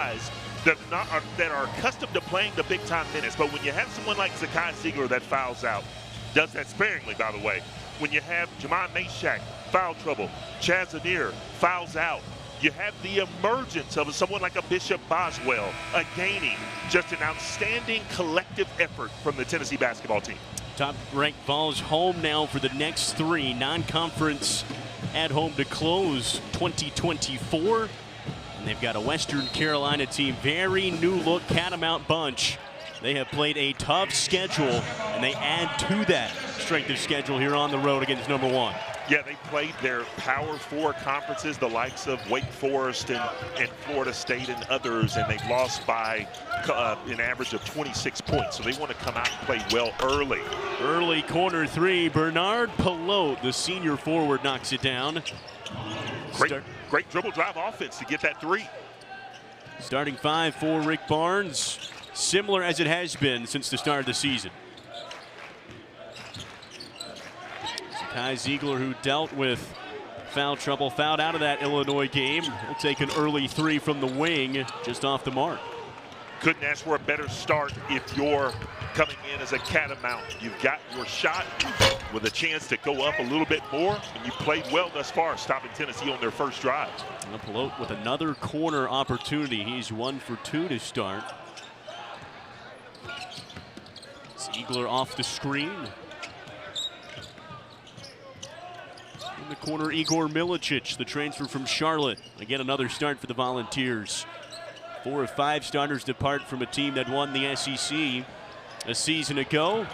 guys that are accustomed to playing the big-time minutes. But when you have someone like Zakai Ziegler that fouls out, does that sparingly, by the way. When you have Jamon Mashack, foul trouble, Chaz Anier fouls out, you have the emergence of someone like a Bishop Boswell, gaining just an outstanding collective effort from the Tennessee basketball team. Top-ranked Vols home now for the next 3 non-conference at home to close 2024. And they've got a Western Carolina team, very new-look Catamount bunch. They have played a tough schedule, and they add to that strength of schedule here on the road against number 1. Yeah, they played their Power 4 conferences, the likes of Wake Forest and Florida State and others, and they've lost by an average of 26 points. So they want to come out and play well early. Early corner 3, Bernard Pelote, the senior forward, knocks it down. Great dribble drive offense to get that 3. Starting 5 for Rick Barnes, similar as it has been since the start of the season. Zakai Ziegler, who dealt with foul trouble, fouled out of that Illinois game. He'll take an early 3 from the wing, just off the mark. Couldn't ask for a better start if you're coming in as a Catamount. You've got your shot with a chance to go up a little bit more, and you played well thus far, stopping Tennessee on their first drive. Pelote with another corner opportunity. He's 1 for 2 to start. Ziegler off the screen. In the corner, Igor Milicic, the transfer from Charlotte. Again, another start for the Volunteers. 4 of 5 starters depart from a team that won the SEC a season ago.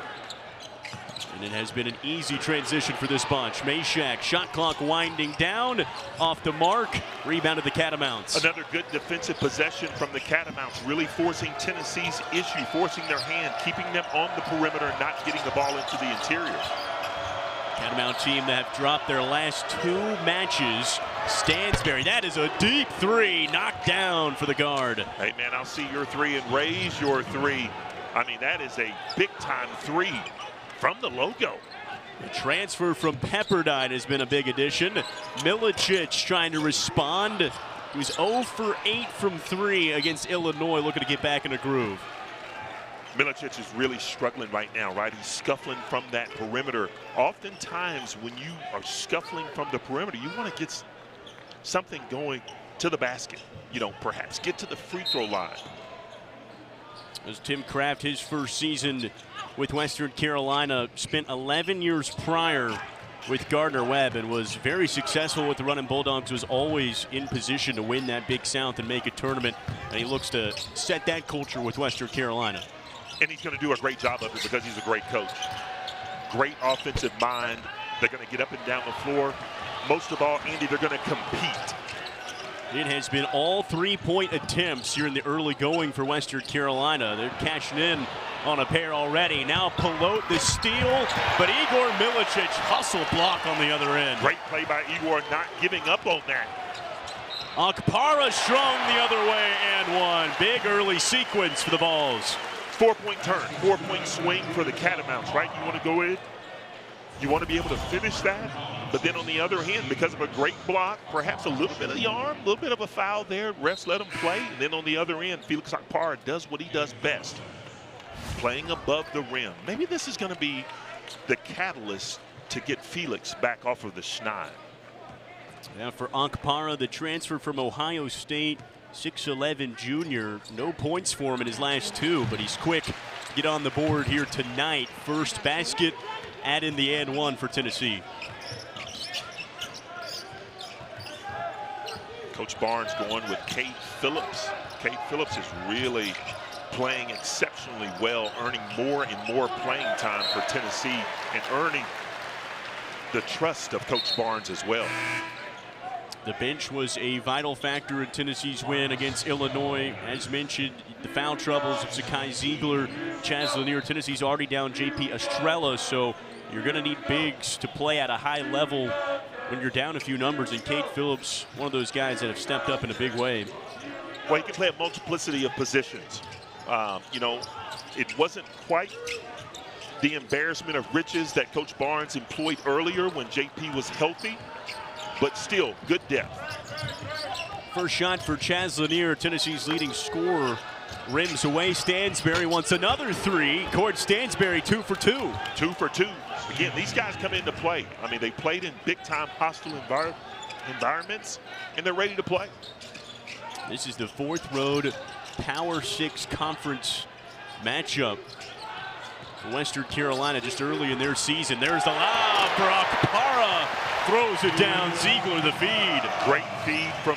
And it has been an easy transition for this bunch. Mashack, shot clock winding down, off the mark, rebounded the Catamounts. Another good defensive possession from the Catamounts, really forcing Tennessee's issue, forcing their hand, keeping them on the perimeter, not getting the ball into the interior. Catamount team that have dropped their last 2 matches. Stansberry, that is a deep 3, knocked down for the guard. Hey man, I'll see your 3 and raise your 3. I mean, that is a big-time 3 from the logo. The transfer from Pepperdine has been a big addition. Milicic trying to respond. He was 0 for 8 from 3 against Illinois, looking to get back in a groove. Milicic is really struggling right now, right? He's scuffling from that perimeter. Oftentimes, when you are scuffling from the perimeter, you want to get something going to the basket. You know, perhaps get to the free throw line. As Tim Kraft, his first season with Western Carolina, spent 11 years prior with Gardner-Webb and was very successful with the Running Bulldogs, was always in position to win that Big South and make a tournament. And he looks to set that culture with Western Carolina. And he's going to do a great job of it because he's a great coach. Great offensive mind. They're going to get up and down the floor. Most of all, Andy, they're going to compete. It has been all 3-point attempts here in the early going for Western Carolina. They're cashing in on a pair already. Now Pelote the steal, but Igor Milicic hustle block on the other end. Great play by Igor, not giving up on that. Okpara strong the other way and 1. Big early sequence for the Vols. 4-point turn, 4-point swing for the Catamounts, right? You want to go in, you want to be able to finish that, but then on the other hand, because of a great block, perhaps a little bit of the arm, a little bit of a foul there, refs let him play, and then on the other end, Felix Okpara does what he does best, playing above the rim. Maybe this is going to be the catalyst to get Felix back off of the schneid. Now for Okpara, the transfer from Ohio State, 6'11" junior, no points for him in his last 2, but he's quick to get on the board here tonight. First basket, add in the and 1 for Tennessee. Coach Barnes going with Cade Phillips. Cade Phillips is really playing exceptionally well, earning more and more playing time for Tennessee and earning the trust of Coach Barnes as well. The bench was a vital factor in Tennessee's win against Illinois. As mentioned, the foul troubles of Zakai Ziegler, Chaz Anier. Tennessee's already down JP Estrella, so you're going to need bigs to play at a high level when you're down a few numbers. And Cade Phillips, one of those guys that have stepped up in a big way. Well, he can play a multiplicity of positions. You know, it wasn't quite the embarrassment of riches that Coach Barnes employed earlier when JP was healthy, but still good depth. First shot for Chaz Lanier, Tennessee's leading scorer. Rims away. Stansberry wants another three. Cord Stansberry 2 for 2. 2 for 2. Again, these guys come into play. I mean, they played in big-time hostile environments, and they're ready to play. This is the Fourth Road Power 6 Conference matchup for Western Carolina just early in their season. There's the lob for Okpara. Throws it down. Ziegler the feed. Great feed from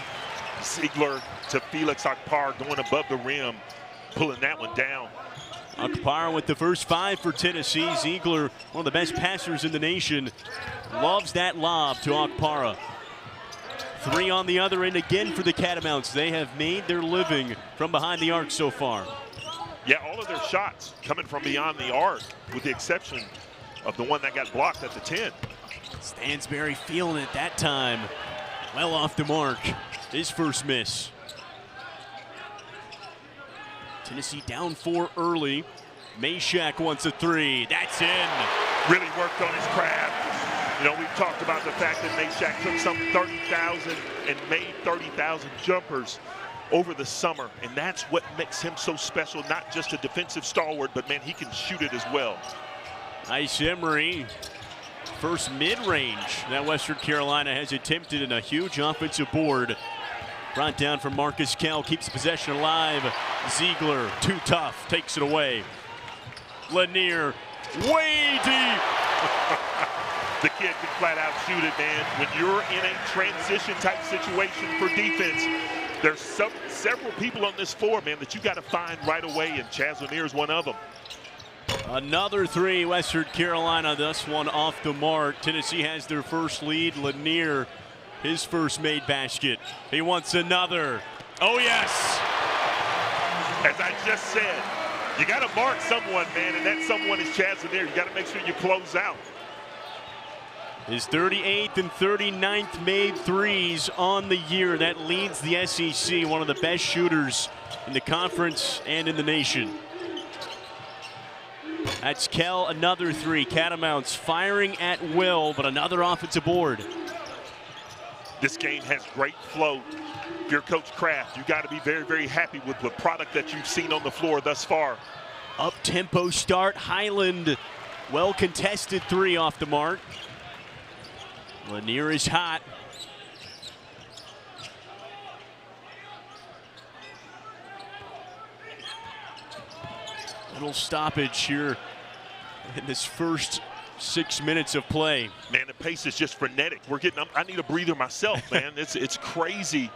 Ziegler to Felix Okpara, going above the rim, pulling that one down. Okpara with the first 5 for Tennessee. Ziegler, one of the best passers in the nation, loves that lob to Okpara. 3 on the other end again for the Catamounts. They have made their living from behind the arc so far. Yeah, all of their shots coming from beyond the arc, with the exception of the one that got blocked at the 10. Stansberry feeling it that time. Well off the mark. His first miss. Tennessee down 4 early. Mashack wants a 3. That's in. Really worked on his craft. You know, we've talked about the fact that Mashack took some 30,000 and made 30,000 jumpers over the summer, and that's what makes him so special. Not just a defensive stalwart, but man, he can shoot it as well. Nice Emery. First mid-range that Western Carolina has attempted in a huge offensive board. Brought down from Marcus Kell, keeps possession alive. Ziegler, too tough, takes it away. Lanier, way deep. The kid can flat out shoot it, man. When you're in a transition type situation for defense, there's several people on this floor, man, that you got to find right away, and Chaz Lanier is one of them. Another 3, Western Carolina, this one off the mark. Tennessee has their first lead. Lanier, his first made basket. He wants another. Oh, yes. As I just said, you got to mark someone, man, and that someone is Chaz Lanier. You got to make sure you close out. His 38th and 39th made threes on the year. That leads the SEC, one of the best shooters in the conference and in the nation. That's Kell, another 3. Catamounts firing at will, but another offensive board. This game has great flow. If you're Coach Kraft, you got to be very, very happy with the product that you've seen on the floor thus far. Up-tempo start. Highland, well contested 3 off the mark. Lanier is hot. Little stoppage here in this first 6 minutes of play. Man, the pace is just frenetic. I need a breather myself, man. It's crazy.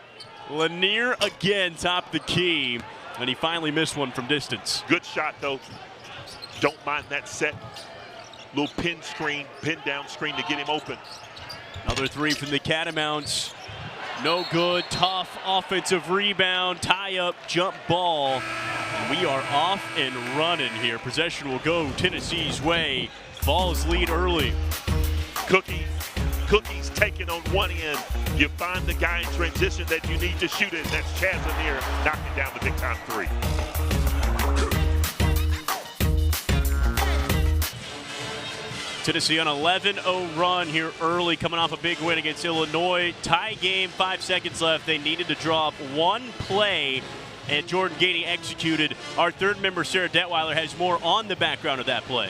Lanier again top the key, and he finally missed one from distance. Good shot, though. Don't mind that set. Little pin down screen to get him open. Another 3 from the Catamounts. No good. Tough offensive rebound. Tie up, jump ball. We are off and running here. Possession will go Tennessee's way. Vols lead early. Cookies taken on one end. You find the guy in transition that you need to shoot it. That's Chaz Lanier knocking down the big time 3. Tennessee on 11-0 run here early, coming off a big win against Illinois. Tie game, 5 seconds left. They needed to draw up one play, and Jordan Gainey executed. Our third member, Sarah Detweiler, has more on the background of that play.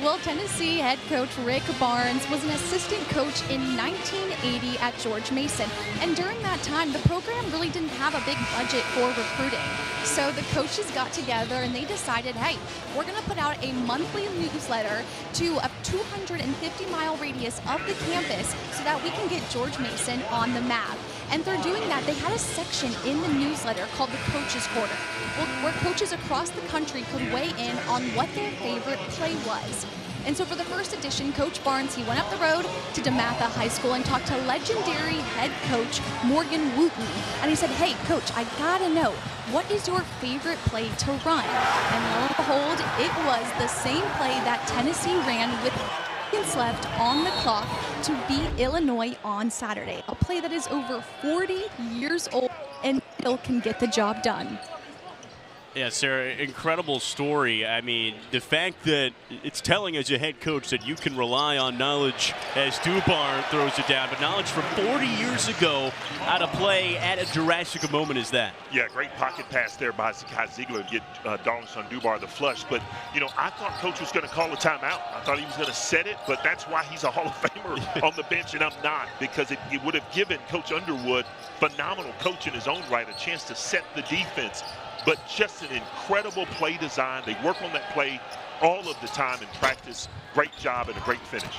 Well, Tennessee head coach Rick Barnes was an assistant coach in 1980 at George Mason. And during that time, the program really didn't have a big budget for recruiting. So the coaches got together and they decided, hey, we're going to put out a monthly newsletter to a 250-mile radius of the campus so that we can get George Mason on the map. And they're doing that. They had a section in the newsletter called the Coaches Corner, where coaches across the country could weigh in on what their favorite play was. And so for the first edition, Coach Barnes, he went up the road to DeMatha High School and talked to legendary head coach Morgan Wooten. And he said, hey, coach, I gotta know, what is your favorite play to run? And lo and behold, it was the same play that Tennessee ran with seconds left on the clock to beat Illinois on Saturday. A play that is over 40 years old and still can get the job done. Yeah, Sarah, incredible story. I mean, the fact that it's telling as a head coach that you can rely on knowledge as Dubar throws it down, but knowledge from 40 years ago how to play at a Jurassic moment is that. Yeah, great pocket pass there by Zakai Ziegler to get Darlington Dubar the flush. But, you know, I thought Coach was going to call a timeout. I thought he was going to set it, but that's why he's a Hall of Famer on the bench, and I'm not, because it would have given Coach Underwood, phenomenal coach in his own right, a chance to set the defense. But just an incredible play design. They work on that play all of the time in practice. Great job and a great finish.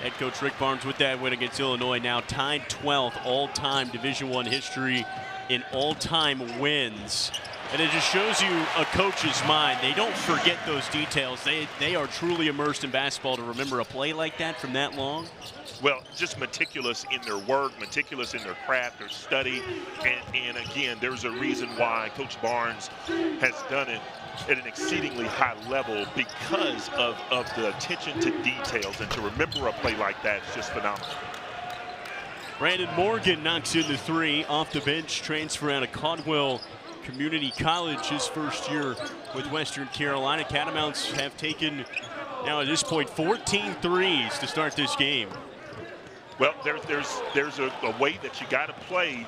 Head coach Rick Barnes with that win against Illinois, now tied 12th all-time Division I history in all-time wins. And it just shows you a coach's mind. They don't forget those details. They are truly immersed in basketball to remember a play like that from that long. Well, just meticulous in their work, meticulous in their craft, their study. And again, there's a reason why Coach Barnes has done it at an exceedingly high level, because of the attention to details. And to remember a play like that is just phenomenal. Brandon Morgan knocks in the three off the bench, transfer out of Caldwell Community College, his first year with Western Carolina. Catamounts have taken, now at this point, 14 threes to start this game. Well, there's a way that you got to play,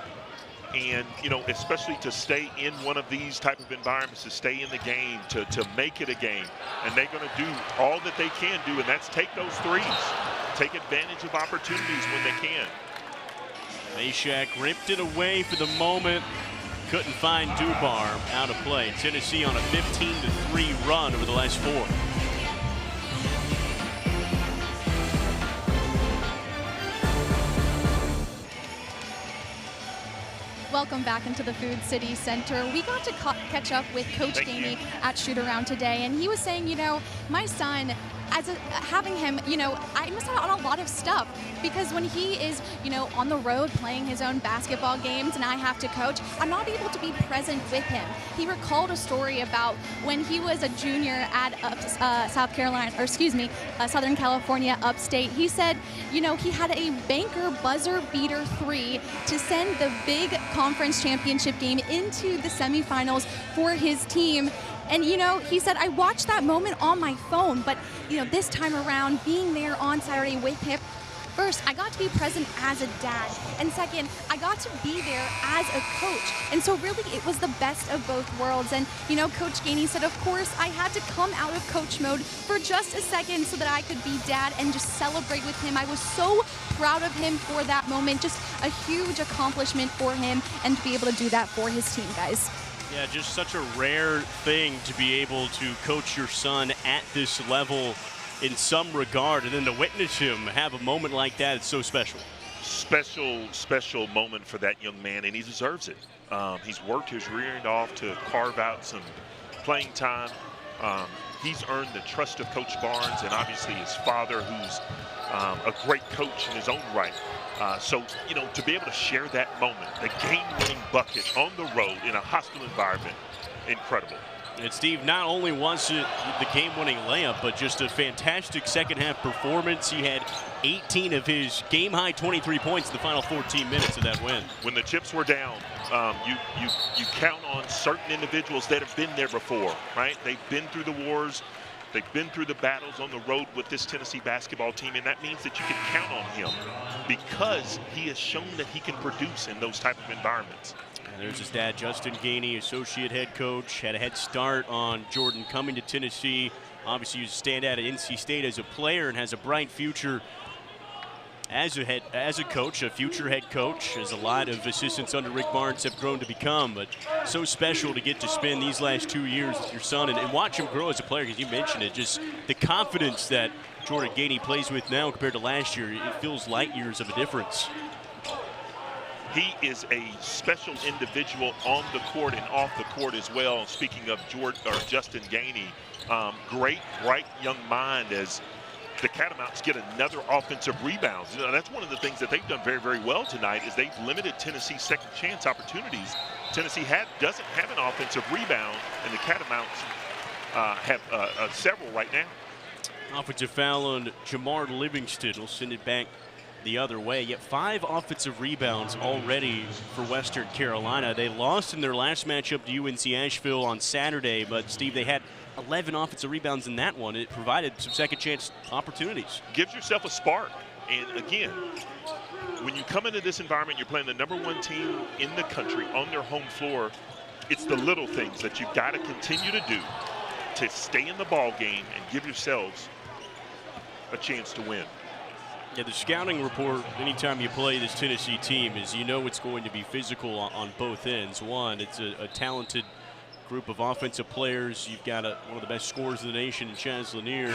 and, you know, especially to stay in one of these type of environments, to stay in the game, to make it a game. And they're going to do all that they can do, and that's take those threes, take advantage of opportunities when they can. Mashack ripped it away for the moment. Couldn't find Dubar, out of play. Tennessee on a 15-3 run over the last four. Welcome back into the Food City Center. We got to catch up with Coach Gainey at Shoot Around today, and he was saying, you know, my son, having him, you know, I miss out on a lot of stuff, because when he is, you know, on the road playing his own basketball games and I have to coach, I'm not able to be present with him. He recalled a story about when he was a junior at Southern California upstate. He said, you know, he had a banker buzzer beater three to send the big conference championship game into the semifinals for his team. And, you know, he said, I watched that moment on my phone, but, you know, this time around, being there on Saturday with him, first, I got to be present as a dad. And second, I got to be there as a coach. And so really, it was the best of both worlds. And, you know, Coach Gainey said, of course, I had to come out of coach mode for just a second so that I could be dad and just celebrate with him. I was so proud of him for that moment. Just a huge accomplishment for him, and to be able to do that for his team, guys. Yeah, just such a rare thing to be able to coach your son at this level in some regard, and then to witness him have a moment like that, it's so special. Special moment for that young man, and he deserves it. He's worked his rear end off to carve out some playing time. He's earned the trust of Coach Barnes, and obviously his father, who's a great coach in his own right. So, you know, to be able to share that moment, the game-winning bucket on the road in a hostile environment, incredible. And Steve, not only was it the game-winning layup, but just a fantastic second-half performance. He had 18 of his game-high 23 points in the final 14 minutes of that win. When the chips were down, you count on certain individuals that have been there before, right? They've been through the wars. They've been through the battles on the road with this Tennessee basketball team, and that means that you can count on him because he has shown that he can produce in those type of environments. And there's his dad, Justin Gainey, associate head coach, had a head start on Jordan coming to Tennessee. Obviously, he was a standout at NC State as a player and has a bright future as a coach, a future head coach, as a lot of assistants under Rick Barnes have grown to become. But so special to get to spend these last 2 years with your son and watch him grow as a player, because you mentioned it, just the confidence that Jordan Gainey plays with now compared to last year, it feels light years of a difference. He is a special individual on the court and off the court as well. Speaking of Justin Gainey, great, bright young mind as the Catamounts get another offensive rebound. You know, that's one of the things that they've done very, very well tonight is they've limited Tennessee's second chance opportunities. Tennessee doesn't have an offensive rebound, and the Catamounts have several right now. Offensive foul on Jamar Livingston will send it back the other way. Yet 5 offensive rebounds already for Western Carolina. They lost in their last matchup to UNC Asheville on Saturday, but Steve, they had 11 offensive rebounds in that one. It provided some second chance opportunities. Gives yourself a spark. And again, when you come into this environment, you're playing the #1 team in the country on their home floor. It's the little things that you've got to continue to do to stay in the ball game and give yourselves a chance to win. Yeah, the scouting report anytime you play this Tennessee team is it's going to be physical on both ends. One, it's a talented group of offensive players. You've got one of the best scorers in the nation in Chaz Lanier,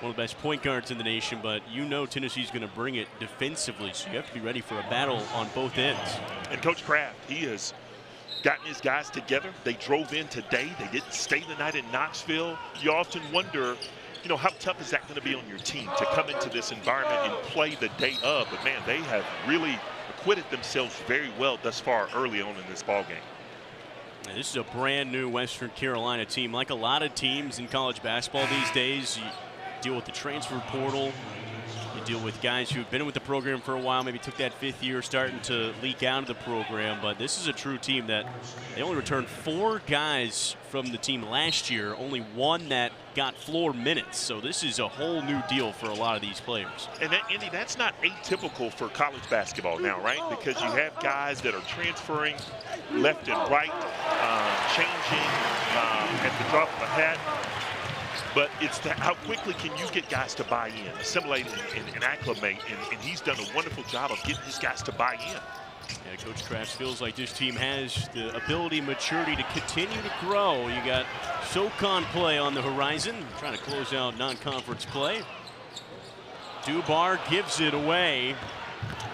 one of the best point guards in the nation, but Tennessee's going to bring it defensively, so you have to be ready for a battle on both ends. And Coach Kraft, he has gotten his guys together. They drove in today. They didn't stay the night in Knoxville. You often wonder, how tough is that going to be on your team to come into this environment and play the day of? But, man, they have really acquitted themselves very well thus far early on in this ball game. And this is a brand new Western Carolina team. Like a lot of teams in college basketball these days, you deal with the transfer portal. You deal with guys who've been with the program for a while, maybe took that 5th year starting to leak out of the program. But this is a true team that they only returned 4 guys from the team last year, only 1 that got floor minutes. So this is a whole new deal for a lot of these players. And Andy, that's not atypical for college basketball now, right? Because you have guys that are transferring left and right, changing at the drop of a hat. But it's how quickly can you get guys to buy in, assimilate and acclimate, and he's done a wonderful job of getting his guys to buy in. Yeah, Coach Kraft feels like this team has the ability, maturity to continue to grow. You got SoCon play on the horizon, trying to close out non-conference play. Dubar gives it away.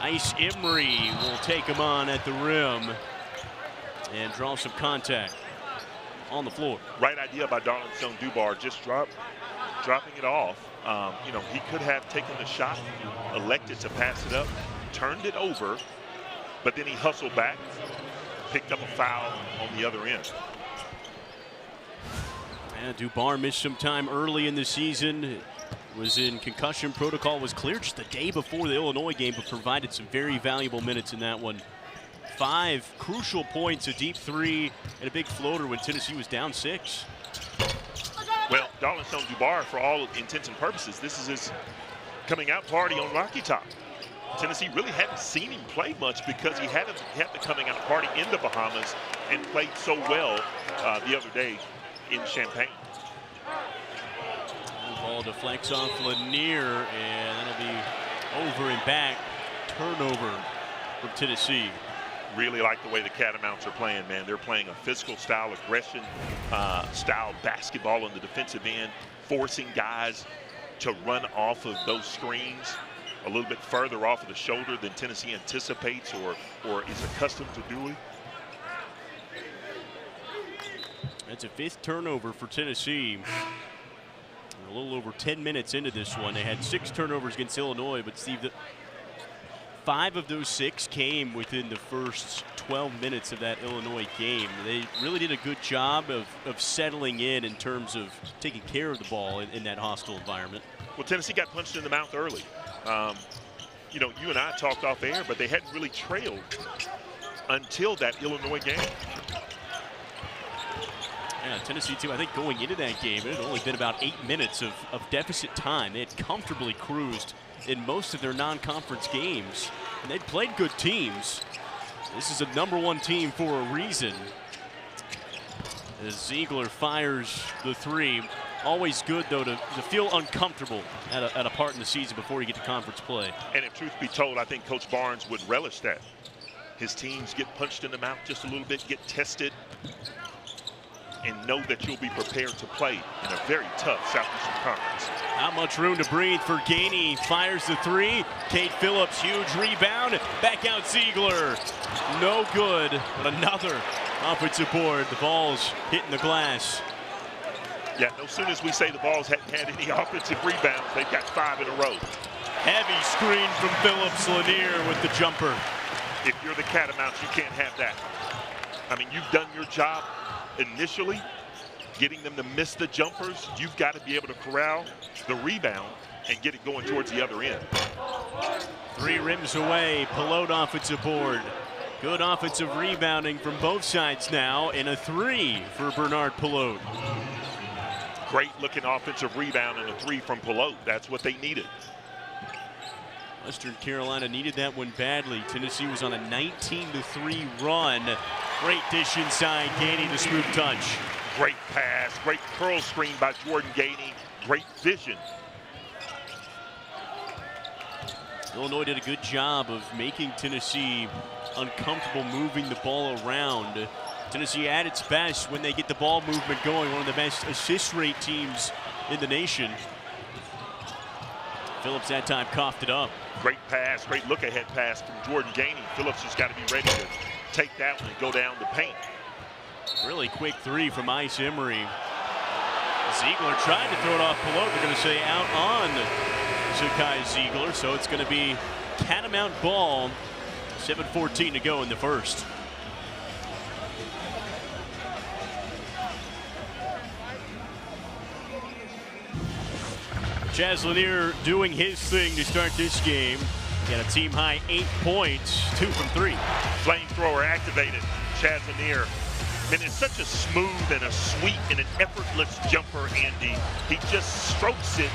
Ice Emery will take him on at the rim and draw some contact on the floor. Right idea by Darlington Dubar, just dropping it off. He could have taken the shot, elected to pass it up, turned it over, but then he hustled back, picked up a foul on the other end. And Dubar missed some time early in the season. Was in concussion protocol, was cleared just the day before the Illinois game, but provided some very valuable minutes in that one. 5 crucial points, a deep 3, and a big floater when Tennessee was down 6. Well, Darlington Dubar, for all intents and purposes, this is his coming out party on Rocky Top. Tennessee really hadn't seen him play much because he had the coming out party in the Bahamas and played so well the other day in Champaign. Ball deflects off Lanier, and that'll be over and back. Turnover from Tennessee. Really like the way the Catamounts are playing, man. They're playing a physical style, aggression style basketball on the defensive end, forcing guys to run off of those screens a little bit further off of the shoulder than Tennessee anticipates or is accustomed to doing. That's a 5th turnover for Tennessee. A little over 10 minutes into this one. They had 6 turnovers against Illinois, but Steve, 5 of those 6 came within the first 12 minutes of that Illinois game. They really did a good job of settling in terms of taking care of the ball in that hostile environment. Well, Tennessee got punched in the mouth early. You and I talked off air, but they hadn't really trailed until that Illinois game. Yeah, Tennessee too, I think going into that game, it had only been about 8 minutes of deficit time. They had comfortably cruised in most of their non-conference games, and they'd played good teams. This is a #1 team for a reason. As Ziegler fires the 3. Always good, though, to feel uncomfortable at a part in the season before you get to conference play. And if truth be told, I think Coach Barnes would relish that. His teams get punched in the mouth just a little bit, get tested, and know that you'll be prepared to play in a very tough Southeastern Conference. Not much room to breathe for Gainey. Fires the 3. Cade Phillips, huge rebound. Back out Ziegler. No good, but another offensive board. The ball's hitting the glass. Yeah, as soon as we say the Vols hadn't had any offensive rebounds, they've got 5 in a row. Heavy screen from Phillips. Lanier with the jumper. If you're the Catamounts, you can't have that. I mean, you've done your job initially, getting them to miss the jumpers. You've got to be able to corral the rebound and get it going towards the other end. 3 rims away, Pelote offensive board. Good offensive rebounding from both sides now, and a 3 for Bernard Pelote. Great looking offensive rebound and a 3 from Pelote. That's what they needed. Western Carolina needed that one badly. Tennessee was on a 19-3 run. Great dish inside, Gainey the smooth touch. Great pass, great curl screen by Jordan Gainey. Great vision. Illinois did a good job of making Tennessee uncomfortable moving the ball around. Tennessee at its best when they get the ball movement going, one of the best assist rate teams in the nation. Phillips that time coughed it up. Great pass, great look ahead pass from Jordan Gainey. Phillips just got to be ready to take that one and go down the paint. Really quick 3 from Ice Emery. Ziegler tried to throw it off Pelote. They're going to say out on Zakai Ziegler, so it's going to be Catamount ball. 7:14 to go in the first. Chaz Lanier doing his thing to start this game. Got a team high 8 points, 2 from 3. Flamethrower activated. Chaz Lanier. And it's such a smooth and a sweet and an effortless jumper, Andy. He just strokes it.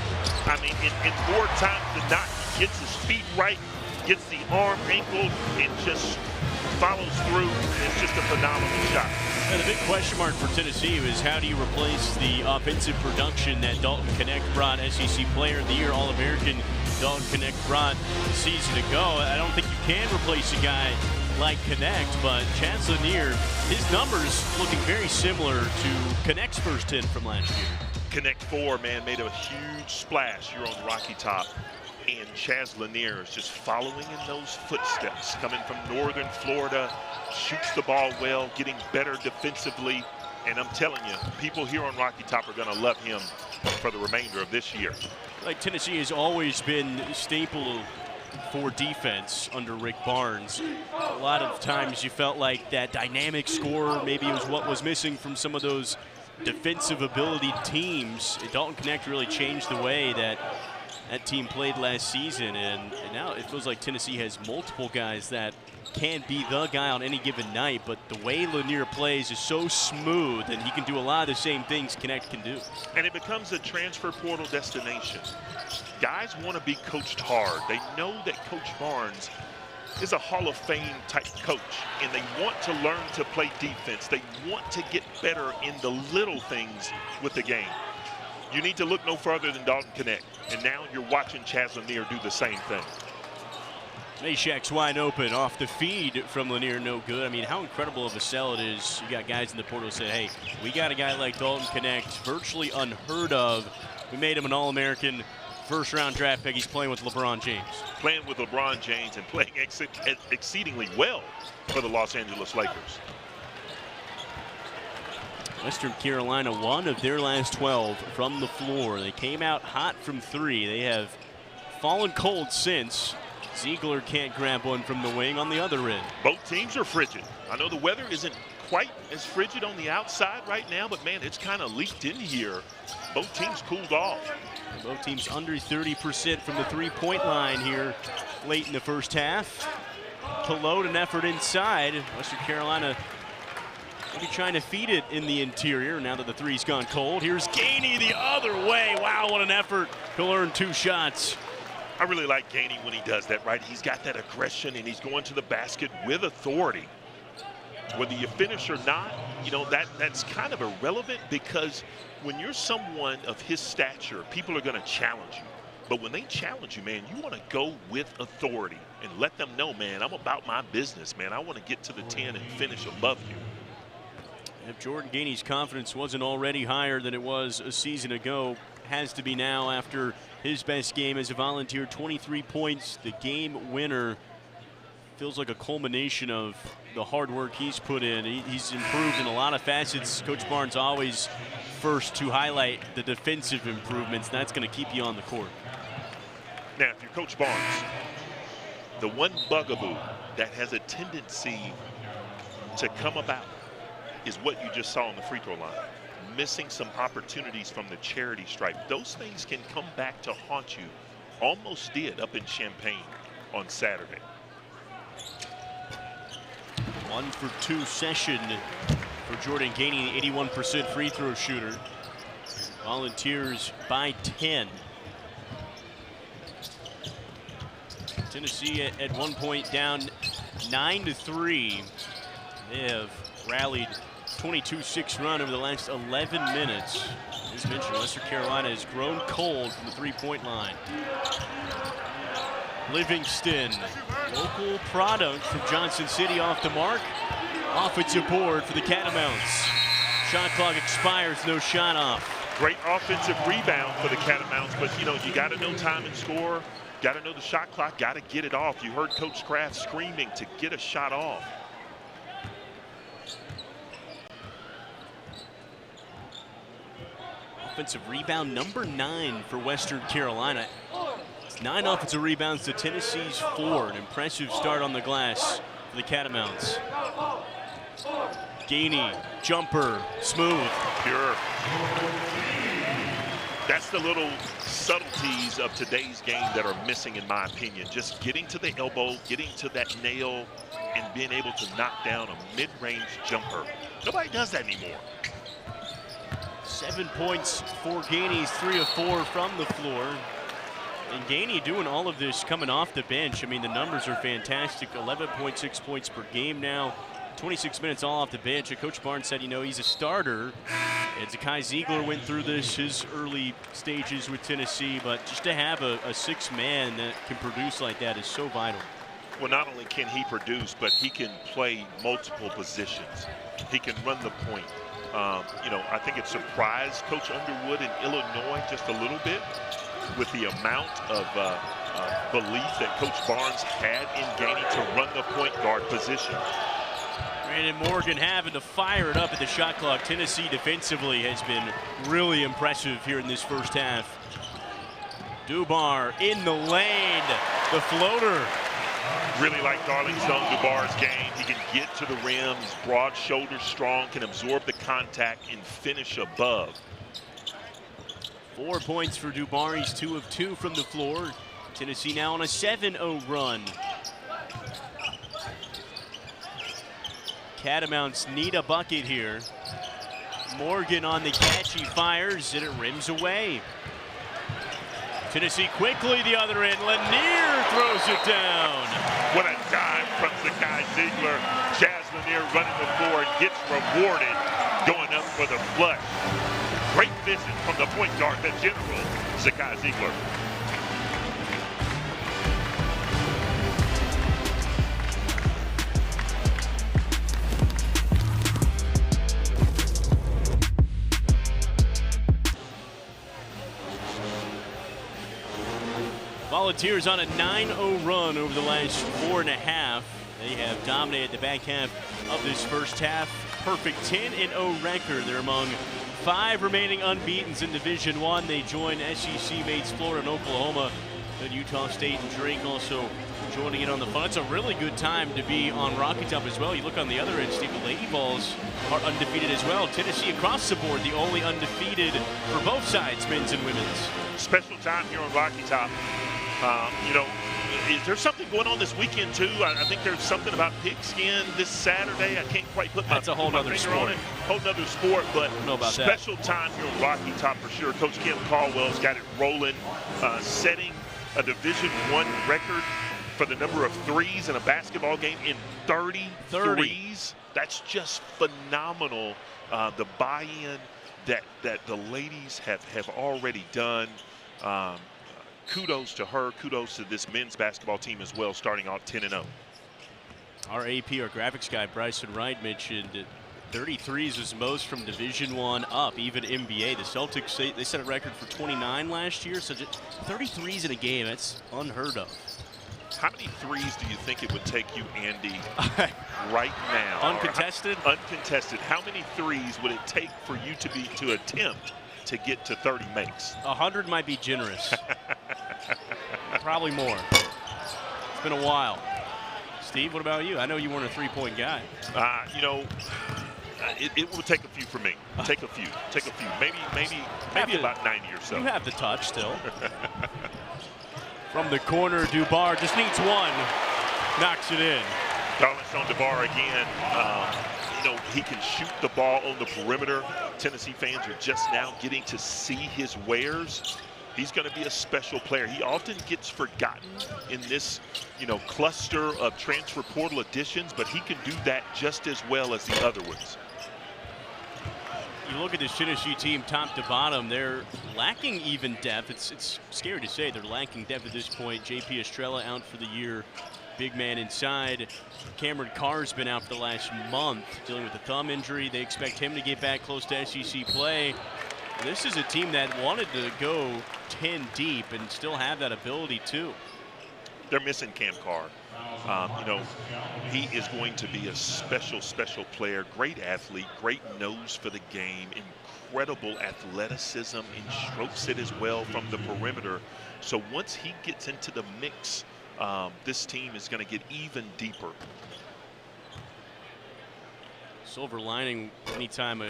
I mean, in more times than not, he gets his feet right, gets the arm ankle, and just follows through. It's just a phenomenal shot. And the big question mark for Tennessee is how do you replace the offensive production that Dalton Knecht brought, SEC Player of the Year, All-American Dalton Knecht brought a season ago. I don't think you can replace a guy like Knecht, but Chaz Lanier, his numbers looking very similar to Knecht's first 10 from last year. Knecht 4, man, made a huge splash here on Rocky Top. And Chaz Lanier is just following in those footsteps, coming from Northern Florida, shoots the ball well, getting better defensively. And I'm telling you, people here on Rocky Top are going to love him for the remainder of this year. Like Tennessee has always been staple for defense under Rick Barnes. A lot of times you felt like that dynamic scorer maybe was what was missing from some of those defensive ability teams. Dalton Knecht really changed the way that team played last season, and now it feels like Tennessee has multiple guys that can be the guy on any given night, but the way Lanier plays is so smooth, and he can do a lot of the same things Knecht can do. And it becomes a transfer portal destination. Guys want to be coached hard. They know that Coach Barnes is a Hall of Fame type coach, and they want to learn to play defense. They want to get better in the little things with the game. You need to look no further than Dalton Knecht, and now you're watching Chaz Lanier do the same thing. Mashak's wide open off the feed from Lanier, no good. I mean, how incredible of a sell it is. You got guys in the portal say, hey, we got a guy like Dalton Knecht, virtually unheard of. We made him an All-American first-round draft pick. He's playing with LeBron James. Playing with LeBron James and playing exceedingly well for the Los Angeles Lakers. Western Carolina, 1 of their last 12 from the floor. They came out hot from 3. They have fallen cold since. Ziegler can't grab one from the wing on the other end. Both teams are frigid. I know the weather isn't quite as frigid on the outside right now, but man, it's kind of leaked in here. Both teams cooled off. Both teams under 30% from the three-point line here late in the first half. Pelote, an effort inside. Western Carolina maybe trying to feed it in the interior now that the three's gone cold. Here's Gainey the other way. Wow, what an effort to learn 2 shots. I really like Gainey when he does that, right? He's got that aggression and he's going to the basket with authority. Whether you finish or not, you know, that's kind of irrelevant, because when you're someone of his stature, people are going to challenge you. But when they challenge you, man, you want to go with authority and let them know, man, I'm about my business, man. I want to get to the 10 and finish above you. If Jordan Gainey's confidence wasn't already higher than it was a season ago, has to be now after his best game as a Volunteer. 23 points, the game winner. Feels like a culmination of the hard work he's put in. He's improved in a lot of facets. Coach Barnes always first to highlight the defensive improvements. That's going to keep you on the court. Now, if you're Coach Barnes, the one bugaboo that has a tendency to come about is what you just saw on the free throw line. missing some opportunities from the charity stripe. Those things can come back to haunt you. Almost did up in Champaign on Saturday. 1 for 2 session for Jordan Gainey, 81% free throw shooter. Volunteers by 10. Tennessee at one point down 9-3. They have rallied 22-6 run over the last 11 minutes. As mentioned, Western Carolina has grown cold from the three-point line. Livingston, local product from Johnson City, off the mark. Offensive board for the Catamounts. Shot clock expires, no shot off. Great offensive rebound for the Catamounts, but you got to know time and score. Got to know the shot clock, got to get it off. You heard Coach Kraft screaming to get a shot off. Offensive rebound number 9 for Western Carolina. It's 9 offensive rebounds to Tennessee's 4. An impressive start on the glass for the Catamounts. Gainey, jumper, smooth. Pure. That's the little subtleties of today's game that are missing, in my opinion. Just getting to the elbow, getting to that nail, and being able to knock down a mid-range jumper. Nobody does that anymore. 7 points for Gainey's 3 of 4 from the floor. And Gainey doing all of this coming off the bench. I mean, the numbers are fantastic. 11.6 points per game now. 26 minutes all off the bench. And Coach Barnes said, he's a starter. And Zakai Ziegler went through his early stages with Tennessee, but just to have a six-man that can produce like that is so vital. Well, not only can he produce, but he can play multiple positions. He can run the point. I think it surprised Coach Underwood in Illinois just a little bit with the amount of belief that Coach Barnes had in Gainey to run the point guard position. Brandon Morgan having to fire it up at the shot clock. Tennessee defensively has been really impressive here in this first half. Dubar in the lane, the floater. Really like Darlington Dubar's game. He can get to the rim. He's broad shoulder strong, can absorb the contact and finish above. 4 points for Dubar. He's 2 of 2 from the floor. Tennessee now on a 7-0 run. Catamounts need a bucket here. Morgan on the catch, he fires, and it rims away. Tennessee quickly the other end. Lanier throws it down. What a dime from Zakai Ziegler. Jazz Lanier running the floor and gets rewarded going up for the flush. Great vision from the point guard, the general, Zakai Ziegler. Volunteers on a 9-0 run over the last 4.5. They have dominated the back half of this first half. Perfect 10-0 record. They're among 5 remaining unbeatens in Division I. They join SEC mates Florida and Oklahoma. Then Utah State and Drake also joining in on the fun. It's a really good time to be on Rocky Top as well. You look on the other end, Steve, the Lady Vols are undefeated as well. Tennessee across the board, the only undefeated for both sides, men's and women's. Special time here on Rocky Top. Is there something going on this weekend too? I think there's something about pigskin this Saturday. I can't quite put my, That's a whole my nother finger sport. on it. Whole nother sport, but know about special time here on Rocky Top for sure. Coach Kim Caldwell's got it rolling, setting a Division I record for the number of threes in a basketball game in 30 threes. That's just phenomenal. The buy-in that the ladies have already done. Kudos to her. Kudos to this men's basketball team as well, starting out 10-0. Our AP, our graphics guy, Bryson Wright, mentioned 33s was most from Division I up, even NBA. The Celtics, they set a record for 29 last year, so just 33s in a game, that's unheard of. How many threes do you think it would take you, Andy, right now? Uncontested? Uncontested. How many threes would it take for you to attempt to get to 30 makes? 100 might be generous. Probably more. It's been a while. Steve, what about you? I know you weren't a three-point guy. It would take a few for me. Take a few. Maybe about 90 or so. You have the touch still. From the corner, Dubar just needs one. Knocks it in. Darlinson Dubar again. He can shoot the ball on the perimeter. Tennessee fans are just now getting to see his wares. He's going to be a special player. He often gets forgotten in this, cluster of transfer portal additions, but he can do that just as well as the other ones. You look at this Tennessee team top to bottom, they're lacking even depth. It's scary to say they're lacking depth at this point. J.P. Estrella out for the year. Big man inside. Cameron Carr's been out for the last month dealing with a thumb injury. They expect him to get back close to SEC play. This is a team that wanted to go 10 deep and still have that ability too. They're missing Cam Carr. He is going to be a special player. Great athlete, great nose for the game, incredible athleticism, and strokes it as well from the perimeter. So once he gets into the mix, this team is going to get even deeper. Silver lining, anytime a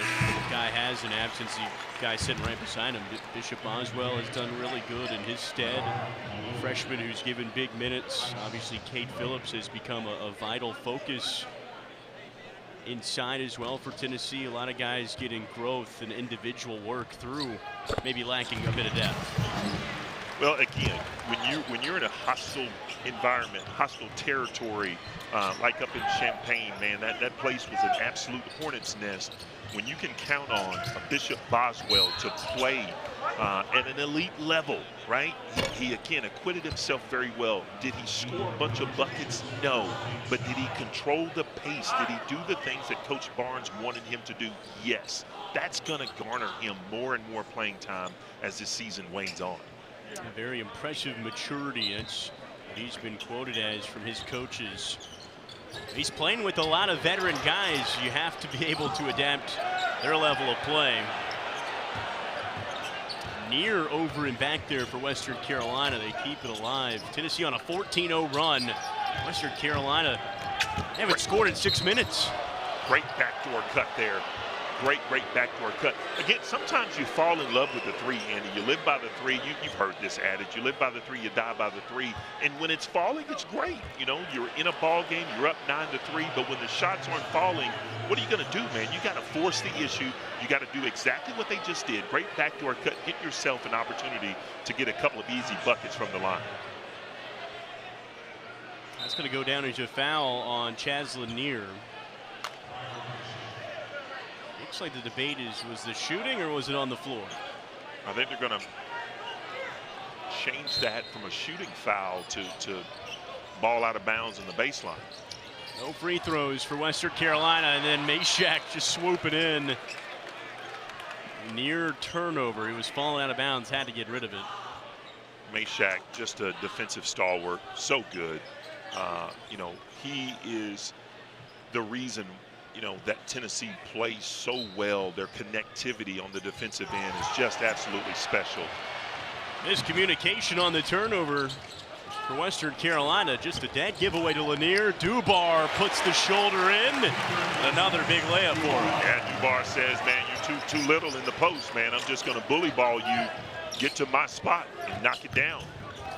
guy has an absence, the guy sitting right beside him, Bishop Boswell, has done really good in his stead. A freshman who's given big minutes. Obviously, Cade Phillips has become a vital focus inside as well for Tennessee. A lot of guys getting growth and individual work through maybe lacking a bit of depth. Well, again, when you're in a hostile environment, hostile territory, like up in Champaign, man, that place was an absolute hornet's nest. When you can count on a Bishop Boswell to play at an elite level, right? He again acquitted himself very well. Did he score a bunch of buckets? No. But did he control the pace? Did he do the things that Coach Barnes wanted him to do? Yes. That's going to garner him more and more playing time as this season wanes on. A very impressive maturity. That's what he's been quoted as from his coaches. He's playing with a lot of veteran guys. You have to be able to adapt their level of play. Near over and back there for Western Carolina. They keep it alive. Tennessee on a 14-0 run. Western Carolina, they haven't scored in 6 minutes. Great backdoor cut there. Great backdoor cut. Again, sometimes you fall in love with the three, Andy. You live by the three. You've heard this adage. You live by the three, you die by the three. And when it's falling, it's great. You're in a ball game, you're up 9-3, but when the shots aren't falling, what are you going to do, man? You got to force the issue. You got to do exactly what they just did. Great backdoor cut. Get yourself an opportunity to get a couple of easy buckets from the line. That's going to go down as a foul on Chaz Lanier. Looks like the debate was the shooting or was it on the floor? I think they're going to change that from a shooting foul to ball out of bounds on the baseline. No free throws for Western Carolina, and then Mashack just swooping in. Near turnover. He was falling out of bounds, had to get rid of it. Mashack, just a defensive stalwart, so good. He is the reason that Tennessee plays so well. Their connectivity on the defensive end is just absolutely special. Miscommunication on the turnover for Western Carolina. Just a dead giveaway to Lanier. Dubar puts the shoulder in. Another big layup for him. Yeah, Dubar says, man, you're too little in the post, man. I'm just going to bully ball you, get to my spot, and knock it down.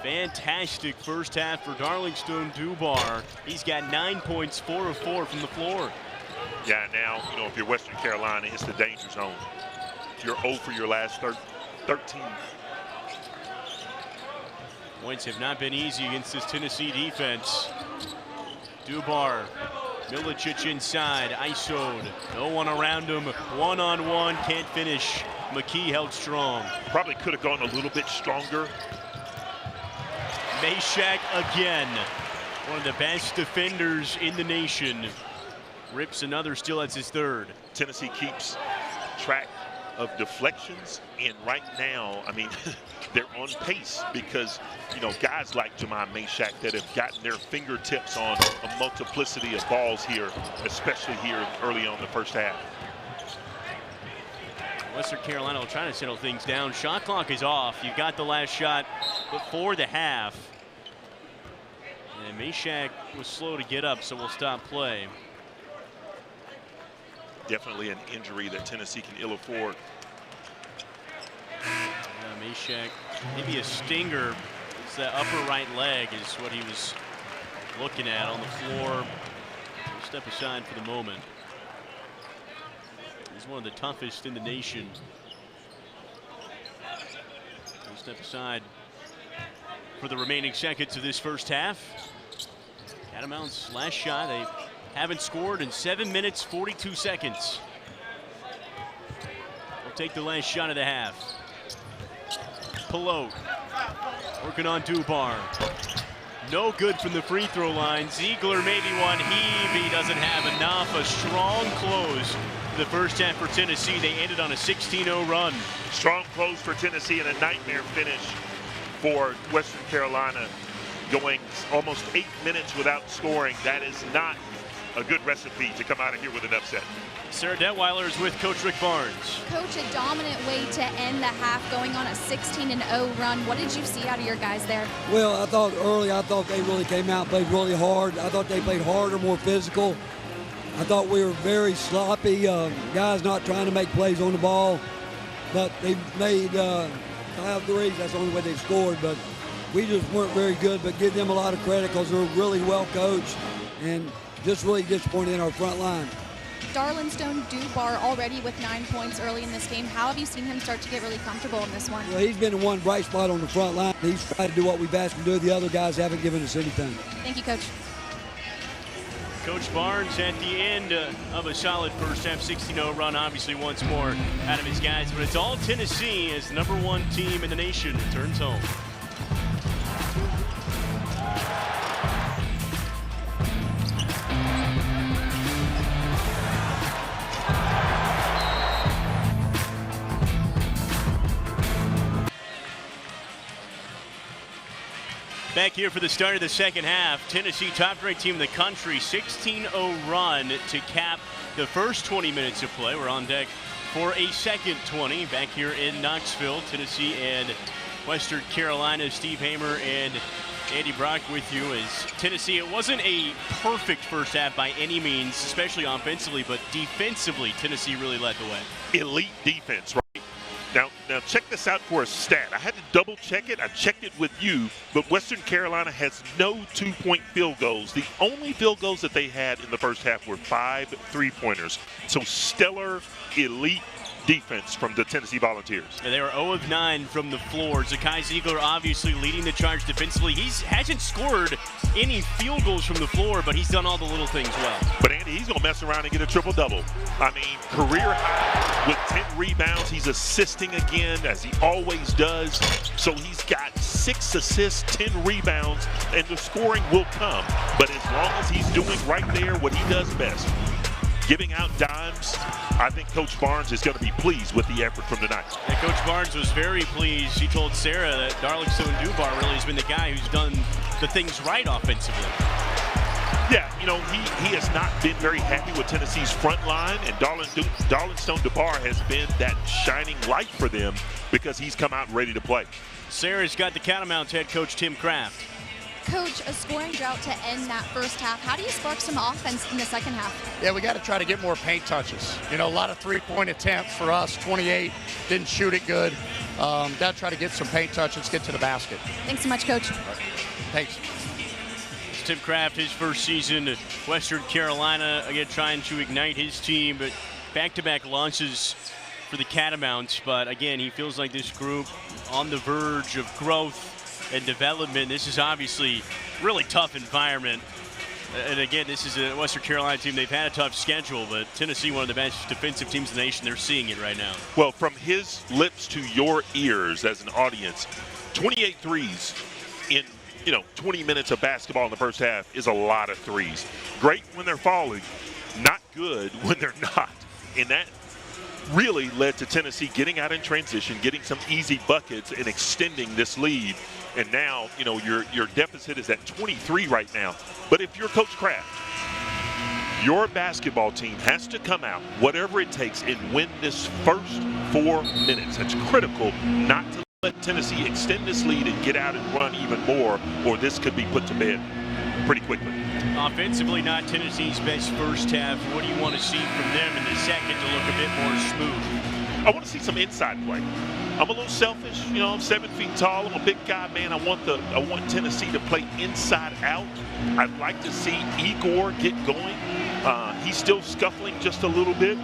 Fantastic first half for Darlington Dubar. He's got 9 points, 4 of 4 from the floor. Yeah, now, if you're Western Carolina, it's the danger zone. You're 0 for your last 13. Points have not been easy against this Tennessee defense. Dubar, Milicic inside, ISO'd. No one around him. One-on-one, can't finish. McKee held strong. Probably could have gone a little bit stronger. Mashack again. One of the best defenders in the nation. Rips another steal, that's his third. Tennessee keeps track of deflections, and right now, I mean, they're on pace because, guys like Jahmai Mashack that have gotten their fingertips on a multiplicity of balls here, especially here early on in the first half. Western Carolina will try to settle things down. Shot clock is off. You've got the last shot before the half. And Mashack was slow to get up, so we'll stop play. Definitely an injury that Tennessee can ill afford. Mashack, maybe a stinger. It's that upper right leg is what he was looking at on the floor. We'll step aside for the moment. He's one of the toughest in the nation. We'll step aside for the remaining seconds of this first half. Catamounts last shot. They haven't scored in 7 minutes, 42 seconds. We'll take the last shot of the half. Pelote working on Dubar. No good from the free throw line. Ziegler maybe one. He doesn't have enough. A strong close the first half for Tennessee. They ended on a 16-0 run. Strong close for Tennessee and a nightmare finish for Western Carolina, going almost 8 minutes without scoring. That is not a good recipe to come out of here with an upset. Sarah Detweiler is with Coach Rick Barnes. Coach, a dominant way to end the half, going on a 16-0 run. What did you see out of your guys there? Well, I thought they really came out and played really hard. I thought they played harder, more physical. I thought we were very sloppy, guys not trying to make plays on the ball. But they made 5 threes. That's the only way they scored. But we just weren't very good. But give them a lot of credit because they're really well coached and just really disappointed in our front line. Darlington Dubar already with 9 points early in this game. How have you seen him start to get really comfortable in this one? Well, he's been the one bright spot on the front line. He's tried to do what we've asked him to do. The other guys haven't given us anything. Thank you, Coach. Coach Barnes at the end of a solid first half 16-0 run, obviously once more out of his guys, but it's all Tennessee as the #1 team in the nation returns home. Back here for the start of the second half. Tennessee, top-ranked team in the country, 16-0 run to cap the first 20 minutes of play. We're on deck for a second 20 back here in Knoxville. Tennessee and Western Carolina. Steve Hamer and Andy Brock with you. As Tennessee, it wasn't a perfect first half by any means, especially offensively, but defensively, Tennessee really led the way. Elite defense, right? Now check this out for a stat. I had to double check it. I checked it with you, but Western Carolina has no 2-point field goals. The only field goals that they had in the first half were 5 3-pointers. So stellar, elite defense from the Tennessee Volunteers. And they were 0 of 9 from the floor. Zakai Ziegler obviously leading the charge defensively. He hasn't scored any field goals from the floor, but he's done all the little things well. But Andy, he's going to mess around and get a triple-double. I mean, career high with 10 rebounds. He's assisting again, as he always does. So he's got 6 assists, 10 rebounds, and the scoring will come. But as long as he's doing right there what he does best, giving out dimes, I think Coach Barnes is going to be pleased with the effort from tonight. Yeah, Coach Barnes was very pleased. He told Sarah that Darlington Dubar really has been the guy who's done the things right offensively. Yeah, you know, he has not been very happy with Tennessee's front line, and Darlington Dubar has been that shining light for them because he's come out ready to play. Sarah's got the Catamounts head coach Tim Kraft. Coach, a scoring drought to end that first half. How do you spark some offense in the second half? Yeah, we got to try to get more paint touches. You know, a lot of three-point attempts for us, 28, didn't shoot it good. Got to try to get some paint touches, get to the basket. Thanks so much, Coach. Thanks. It's Tim Kraft, his first season at Western Carolina, again trying to ignite his team, but back-to-back losses for the Catamounts. But again, he feels like this group on the verge of growth and development. This is obviously a really tough environment. And again, this is a Western Carolina team. They've had a tough schedule, but Tennessee, one of the best defensive teams in the nation, they're seeing it right now. Well, from his lips to your ears as an audience, 28 threes in 20 minutes of basketball in the first half is a lot of threes. Great when they're falling, not good when they're not. And that really led to Tennessee getting out in transition, getting some easy buckets, and extending this lead. And now, you know, your deficit is at 23 right now. But if you're Coach Kraft, your basketball team has to come out, whatever it takes, and win this first 4 minutes. It's critical not to let Tennessee extend this lead and get out and run even more, or this could be put to bed pretty quickly. Offensively, not Tennessee's best first half. What do you want to see from them in the second to look a bit more smooth? I want to see some inside play. I'm a little selfish, you know. I'm 7 feet tall. I'm a big guy, man. I want Tennessee to play inside out. I'd like to see Igor get going. He's still scuffling just a little bit.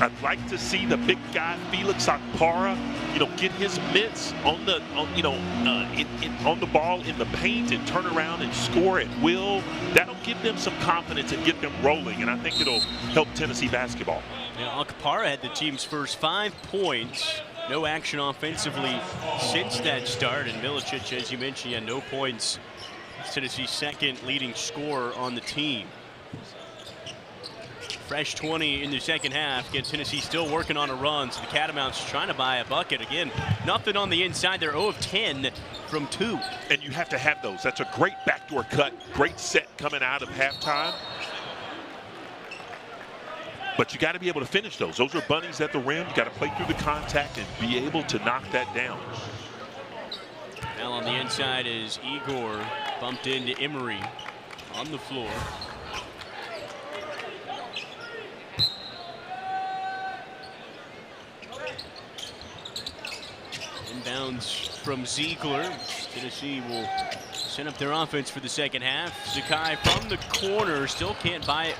I'd like to see the big guy Felix Okpara, you know, get his mitts on the on the ball in the paint and turn around and score at will. That'll give them some confidence and get them rolling, and I think it'll help Tennessee basketball. Now, Okpara had the team's first 5 points. No action offensively since that start, and Milicic, as you mentioned, had no points. It's Tennessee's second leading scorer on the team. Fresh 20 in the second half. Again, Tennessee still working on a run, so the Catamounts trying to buy a bucket. Again, nothing on the inside. They're 0 of 10 from 2. And you have to have those. That's a great backdoor cut, great set coming out of halftime. But you got to be able to finish those. Those are bunnies at the rim. You got to play through the contact and be able to knock that down. Now on the inside is Igor, bumped into Emery on the floor. Inbounds from Ziegler. Tennessee will send up their offense for the second half. Zakai from the corner, still can't buy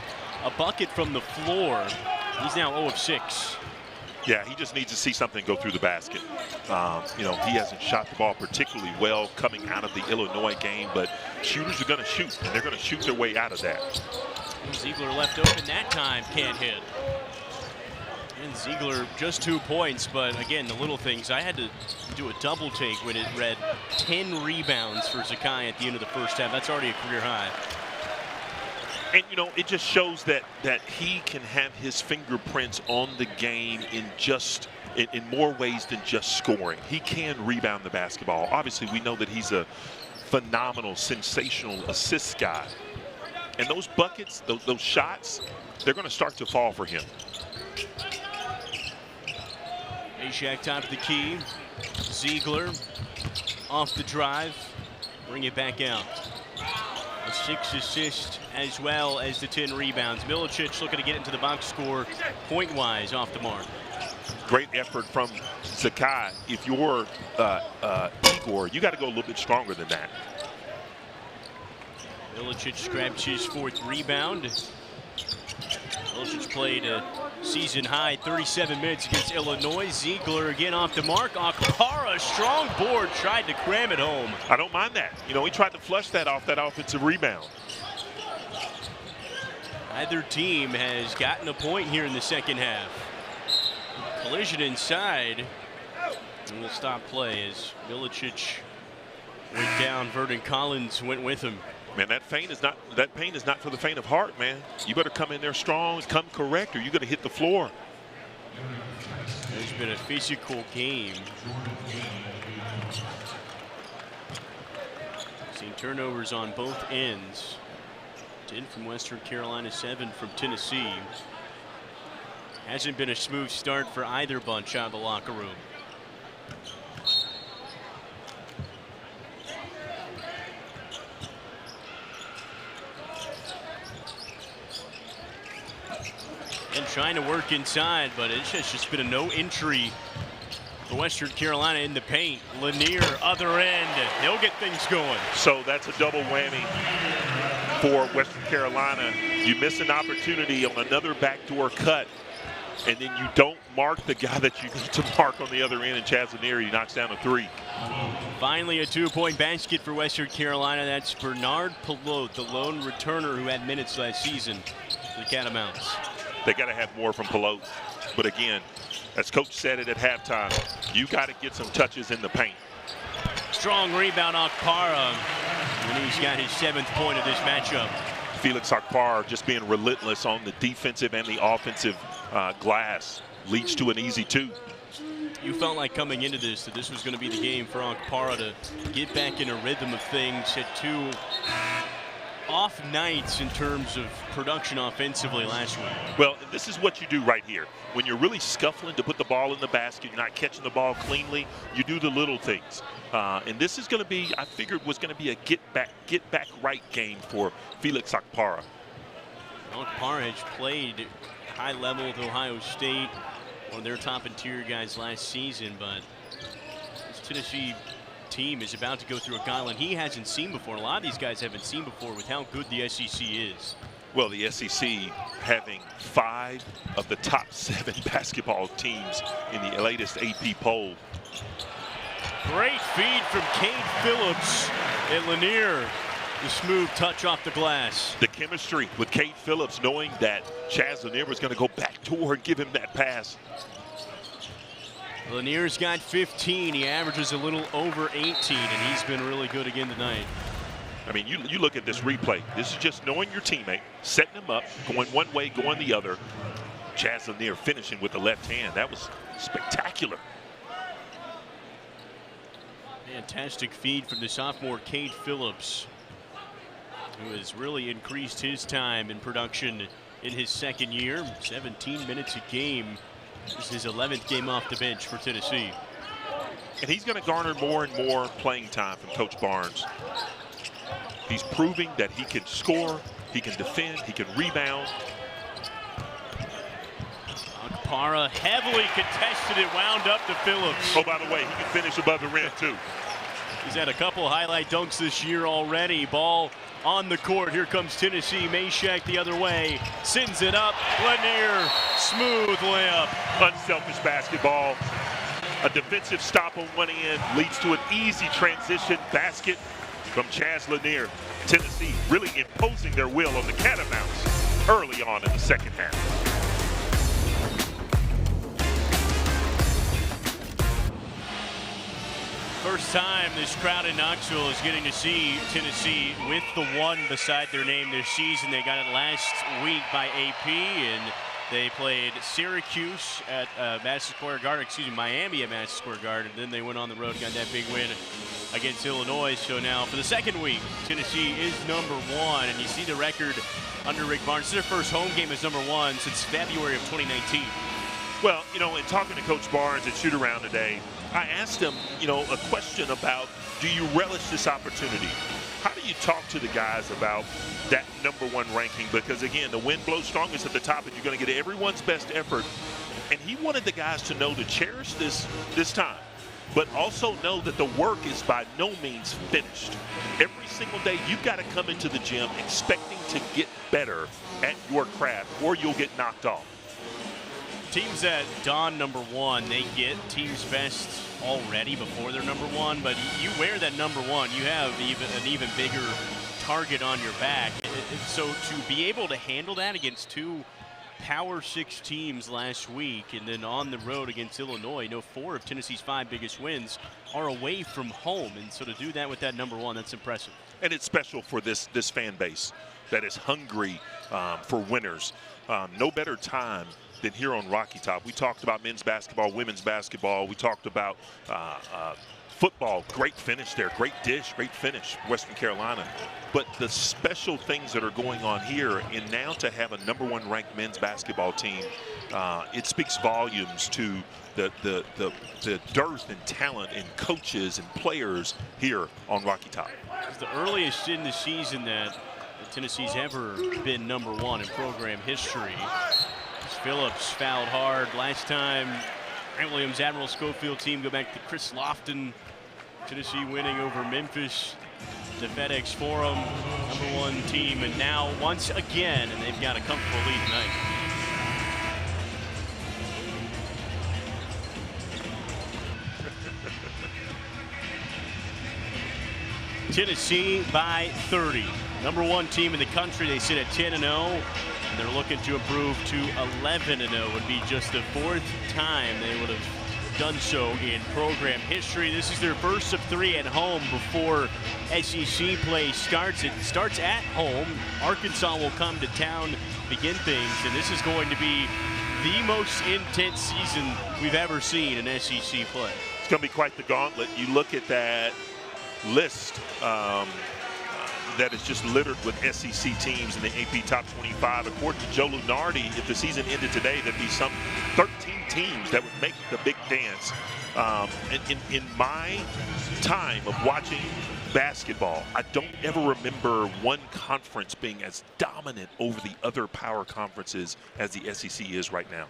a bucket from the floor. He's now 0 of 6. Yeah, he just needs to see something go through the basket. You know, he hasn't shot the ball particularly well coming out of the Illinois game, but shooters are going to shoot, and they're going to shoot their way out of that. Ziegler left open that time, can't hit. And Ziegler just 2 points, but again, the little things. I had to do a double take when it read 10 rebounds for Zakai at the end of the first half. That's already a career high. And, you know, it just shows that he can have his fingerprints on the game in more ways than just scoring. He can rebound the basketball. Obviously, we know that he's a phenomenal, sensational assist guy. And those buckets, those shots, they're going to start to fall for him. Mashack top of the key. Ziegler off the drive. Bring it back out. A 6 assist as well as the 10 rebounds. Milicic looking to get into the box score point-wise off the mark. Great effort from Zakai. If you're Igor, you got to go a little bit stronger than that. Milicic grabs his 4th rebound. Milicic played a season-high 37 minutes against Illinois. Ziegler again off the mark. Okpara, strong board, tried to cram it home. I don't mind that. You know, he tried to flush that off that offensive rebound. Either team has gotten a point here in the second half. Collision inside. And we'll stop play as Milicic went down. Vernon Collins went with him. Man, that pain is not for the faint of heart, man. You better come in there strong, come correct, or you're going to hit the floor. It's been a physical game. Seen turnovers on both ends. 10 from Western Carolina, 7 from Tennessee. Hasn't been a smooth start for either bunch out of the locker room. And trying to work inside, but it's just been a no entry for Western Carolina in the paint. Lanier, other end. He'll get things going. So that's a double whammy for Western Carolina. You miss an opportunity on another backdoor cut, and then you don't mark the guy that you need to mark on the other end, and Chaz Lanier, he knocks down a 3. Finally, a 2-point basket for Western Carolina. That's Bernard Pelote, the lone returner who had minutes last season for the Catamounts. They got to have more from Pelote. But again, as Coach said it at halftime, you got to get some touches in the paint. Strong rebound, Okpara. And he's got his 7th point of this matchup. Felix Okpara just being relentless on the defensive and the offensive glass leads to an easy 2. You felt like coming into this that this was going to be the game for Okpara to get back in a rhythm of things. Hit 2 off nights in terms of production offensively last week. Well, this is what you do right here. When you're really scuffling to put the ball in the basket, you're not catching the ball cleanly, you do the little things. And this is going to be, I figured, was going to be a get back right game for Felix Okpara. Okpara has played high level with Ohio State, one of their top interior guys last season, but this Tennessee team is about to go through a gauntlet he hasn't seen before. A lot of these guys haven't seen before with how good the SEC is. Well, the SEC having 5 of the top 7 basketball teams in the latest AP poll. Great feed from Cade Phillips and Lanier. The smooth touch off the glass. The chemistry with Cade Phillips, knowing that Chaz Lanier was going to go back to her and give him that pass. Lanier's got 15. He averages a little over 18, and he's been really good again tonight. I mean, you look at this replay. This is just knowing your teammate, setting him up, going one way, going the other. Chaz Lanier finishing with the left hand. That was spectacular. Fantastic feed from the sophomore Cade Phillips, who has really increased his time in production in his second year. 17 minutes a game. This is his 11th game off the bench for Tennessee. And he's going to garner more and more playing time from Coach Barnes. He's proving that he can score, he can defend, he can rebound. Okpara heavily contested it, wound up to Phillips. Oh, by the way, he can finish above the rim, too. He's had a couple highlight dunks this year already. Ball on the court. Here comes Tennessee. Mashack the other way. Sends it up. Lanier. Smooth layup. Unselfish basketball. A defensive stop on one end leads to an easy transition basket from Chaz Lanier. Tennessee really imposing their will on the Catamounts early on in the second half. First time this crowd in Knoxville is getting to see Tennessee with the one beside their name this season. They got it last week by AP, and they played Syracuse at Madison Square Garden, Miami at Madison Square Garden. Then they went on the road and got that big win against Illinois. So now for the second week, Tennessee is #1, and you see the record under Rick Barnes. This is their first home game as #1 since February of 2019. Well, you know, in talking to Coach Barnes at shoot-around today, I asked him, you know, a question about, do you relish this opportunity? How do you talk to the guys about that #1 ranking? Because, again, the wind blows strongest at the top, and you're going to get everyone's best effort. And he wanted the guys to know to cherish this time, but also know that the work is by no means finished. Every single day, you've got to come into the gym expecting to get better at your craft, or you'll get knocked off. Teams that don #1, they get team's best already before they're #1, but you wear that #1, you have an even bigger target on your back. So to be able to handle that against 2 Power 6 teams last week, and then on the road against Illinois, you know, 4 of Tennessee's 5 biggest wins are away from home, and so to do that with that #1, that's impressive. And it's special for this fan base that is hungry for winners. No better time than here on Rocky Top. We talked about men's basketball, women's basketball. We talked about football. Great finish there. Great dish, great finish, Western Carolina. But the special things that are going on here, and now to have a #1 ranked men's basketball team, it speaks volumes to the dearth and talent and coaches and players here on Rocky Top. It's the earliest in the season that Tennessee's ever been #1 in program history. Phillips fouled hard last time. Grant Williams, Admiral Schofield team go back to Chris Lofton. Tennessee winning over Memphis, the FedEx Forum, #1 team, and now once again, and they've got a comfortable lead tonight. Tennessee by 30. #1 team in the country. They sit at 10-0. They're looking to improve to 11-0. Would be just the 4th time they would have done so in program history. This is their first of 3 at home before SEC play starts. It starts at home. Arkansas will come to town, begin things, and this is going to be the most intense season we've ever seen in SEC play. It's going to be quite the gauntlet. You look at that list. that is just littered with SEC teams in the AP Top 25. According to Joe Lunardi, if the season ended today, there'd be some 13 teams that would make the big dance. In my time of watching basketball, I don't ever remember one conference being as dominant over the other power conferences as the SEC is right now.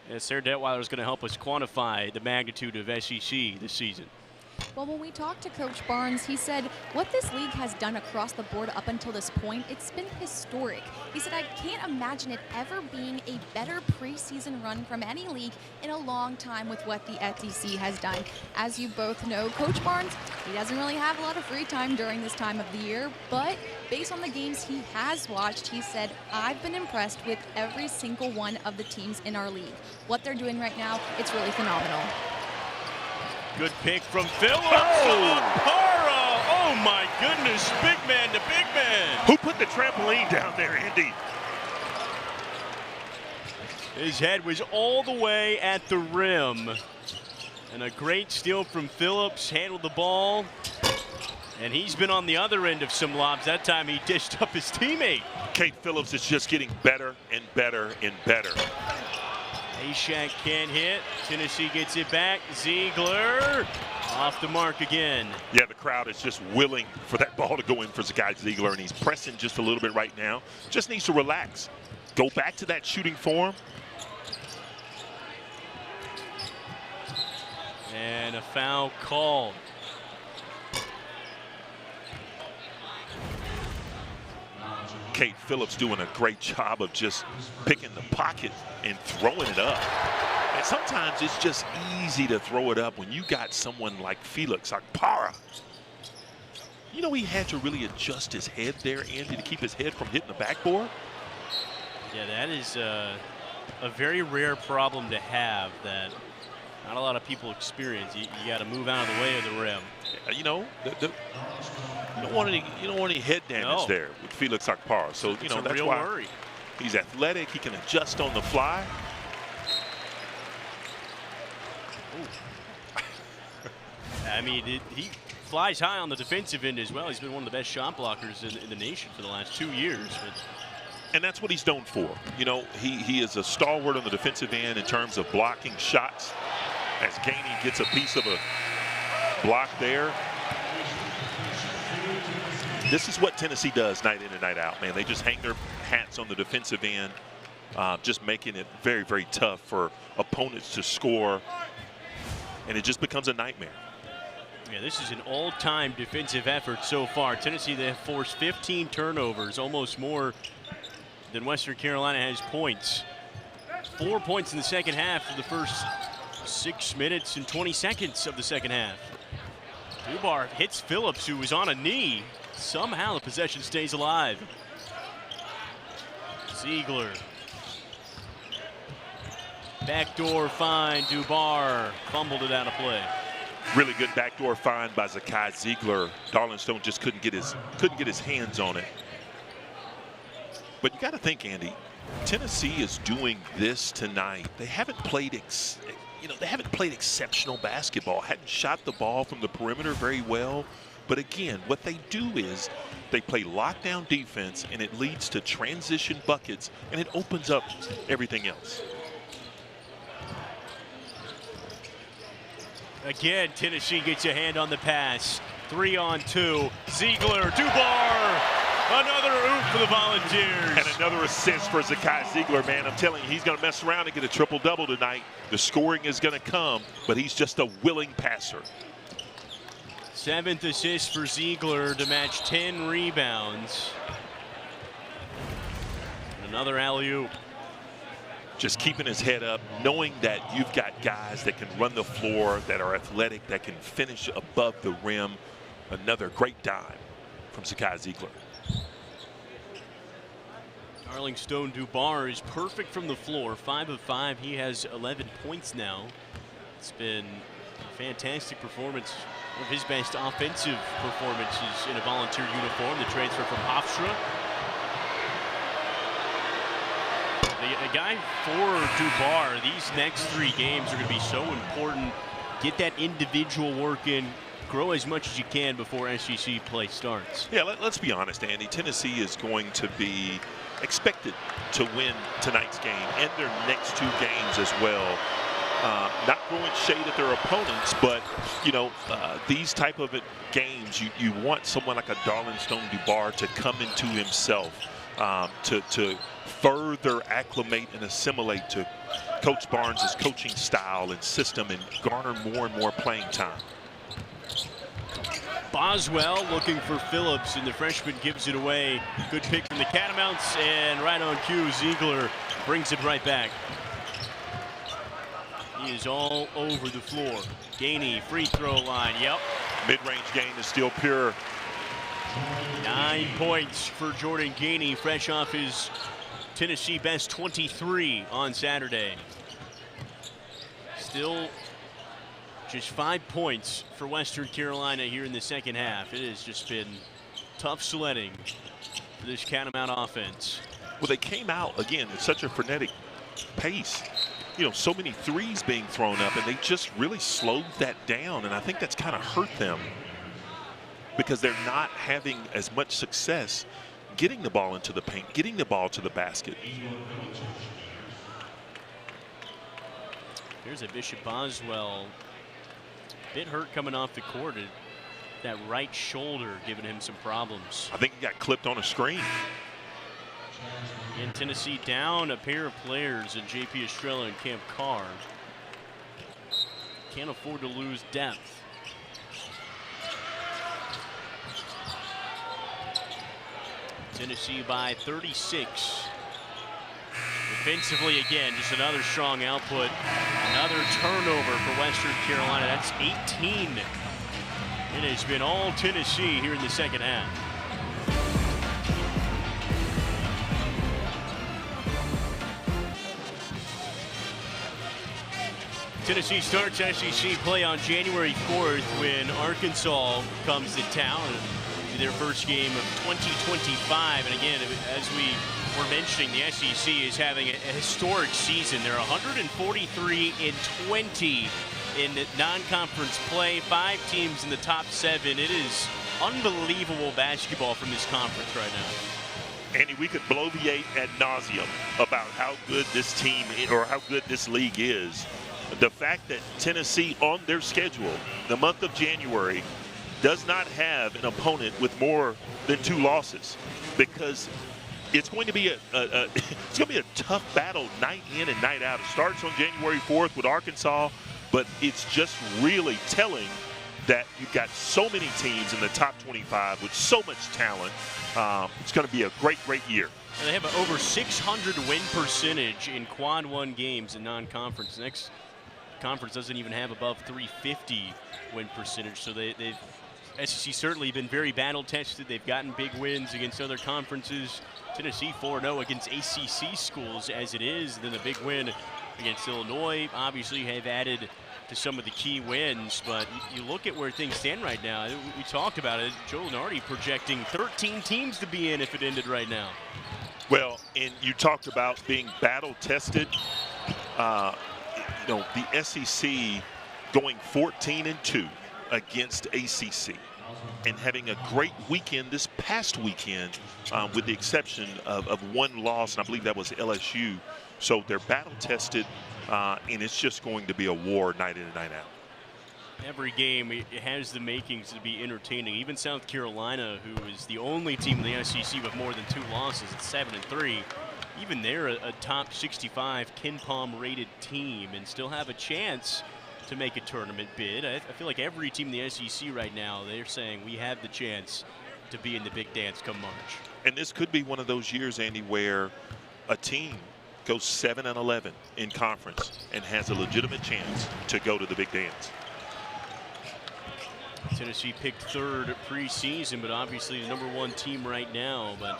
Yeah, Sarah Detweiler is going to help us quantify the magnitude of SEC this season. Well, when we talked to Coach Barnes, he said what this league has done across the board up until this point, it's been historic. He said, I can't imagine it ever being a better preseason run from any league in a long time with what the SEC has done. As you both know, Coach Barnes, he doesn't really have a lot of free time during this time of the year, but based on the games he has watched, he said, I've been impressed with every single one of the teams in our league. What they're doing right now, it's really phenomenal. Good pick from Phillips. Para. Oh my goodness, big man to big man. Who put the trampoline down there, Andy? His head was all the way at the rim. And a great steal from Phillips, handled the ball. And he's been on the other end of some lobs. That time he dished up his teammate. Cade Phillips is just getting better and better and better. Ashak can't hit. Tennessee gets it back. Ziegler off the mark again. Yeah, the crowd is just willing for that ball to go in for Zakai Ziegler, and he's pressing just a little bit right now. Just needs to relax. Go back to that shooting form. And a foul called. Cade Phillips doing a great job of just picking the pocket and throwing it up. And sometimes it's just easy to throw it up when you got someone like Felix Okpara. You know, he had to really adjust his head there, Andy, to keep his head from hitting the backboard. Yeah, that is a very rare problem to have that not a lot of people experience. You got to move out of the way of the rim. You know, you don't want any head damage there with Felix Okpara. So you know, that's why worry. He's athletic. He can adjust on the fly. I mean, he flies high on the defensive end as well. He's been one of the best shot blockers in the nation for the last 2 years. And that's what he's known for. You know, he is a stalwart on the defensive end in terms of blocking shots. As Gainey gets a piece of a block there. This is what Tennessee does night in and night out, man. They just hang their hats on the defensive end, just making it very, very tough for opponents to score. And it just becomes a nightmare. Yeah, this is an all-time defensive effort so far. Tennessee, they have forced 15 turnovers, almost more than Western Carolina has points. 4 points in the second half for the first 6 minutes and 20 seconds of the second half. Dubar hits Phillips, who was on a knee. Somehow the possession stays alive. Ziegler. Backdoor find, Dubar fumbled it out of play. Really good backdoor find by Zakai Ziegler. Darlington just couldn't get his hands on it. But you got to think, Andy, Tennessee is doing this tonight. They haven't played exceptional basketball. Hadn't shot the ball from the perimeter very well. But again, what they do is they play lockdown defense, and it leads to transition buckets, and it opens up everything else. Again, Tennessee gets a hand on the pass. 3-on-2. Ziegler, Dubar. Another oop for the Volunteers. And another assist for Zakai Ziegler, man. I'm telling you, he's going to mess around and get a triple-double tonight. The scoring is going to come, but he's just a willing passer. 7th assist for Ziegler to match 10 rebounds. And another alley-oop. Just keeping his head up, knowing that you've got guys that can run the floor, that are athletic, that can finish above the rim. Another great dime from Zakai Ziegler. Darling Stone Dubar is perfect from the floor. 5 of 5. He has 11 points now. It's been a fantastic performance. One of his best offensive performances in a Volunteer uniform. The transfer from Hofstra. A guy for Dubar, these next 3 games are going to be so important. Get that individual work in, grow as much as you can before SEC play starts. Yeah, let's be honest, Andy. Tennessee is going to be expected to win tonight's game and their next 2 games as well. Not throwing shade at their opponents, but these type of games, you want someone like a Darlington Dubar to come into himself, to further acclimate and assimilate to Coach Barnes' coaching style and system and garner more and more playing time. Boswell looking for Phillips, and the freshman gives it away. Good pick from the Catamounts, and right on cue, Ziegler brings it right back. He is all over the floor. Gainey, free throw line, yep. Mid-range game is still pure. 9 points for Jordan Gainey, fresh off his Tennessee best 23 on Saturday. Still just 5 points for Western Carolina here in the second half. It has just been tough sledding for this Catamount offense. Well, they came out, again, at such a frenetic pace. So many threes being thrown up, and they just really slowed that down, and I think that's kind of hurt them because they're not having as much success getting the ball into the paint, getting the ball to the basket. Here's a Bishop Boswell. Bit hurt coming off the court. That right shoulder giving him some problems. I think he got clipped on a screen. In Tennessee down a pair of players in J.P. Estrella and Camp Carr. Can't afford to lose depth. Tennessee by 36. Defensively, again, just another strong output. Another turnover for Western Carolina. That's 18. It has been all Tennessee here in the second half. Tennessee starts SEC play on January 4th when Arkansas comes to town. Their first game of 2025. And again, as we were mentioning, the SEC is having a historic season. They're 143-20 in non-conference play. 5 teams in the top 7. It is unbelievable basketball from this conference right now. Andy, we could bloviate ad nauseum about how good this team or how good this league is. The fact that Tennessee on their schedule, the month of January, does not have an opponent with more than 2 losses, because it's going to be a tough battle night in and night out. It starts on January 4th with Arkansas, but it's just really telling that you've got so many teams in the top 25 with so much talent. It's going to be a great year. And they have an over 600 win percentage in Quad 1 games in non-conference. The next conference doesn't even have above 350 win percentage, so they've SEC certainly been very battle tested. They've gotten big wins against other conferences. Tennessee 4-0 against ACC schools as it is. Then a big win against Illinois. Obviously have added to some of the key wins, but you look at where things stand right now. We talked about it. Joe Lunardi projecting 13 teams to be in if it ended right now. Well, and you talked about being battle tested. The SEC going 14-2 against ACC and having a great weekend this past weekend, with the exception of 1 loss, and I believe that was LSU. So they're battle tested, and it's just going to be a war night in and night out. Every game it has the makings to be entertaining. Even South Carolina, who is the only team in the SEC with more than 2 losses at 7-3, even they're a top 65 KenPom rated team and still have a chance to make a tournament bid. I feel like every team in the SEC right now, they're saying we have the chance to be in the big dance come March. And this could be one of those years, Andy, where a team goes 7-11 in conference and has a legitimate chance to go to the big dance. Tennessee picked 3rd preseason, but obviously the #1 team right now. But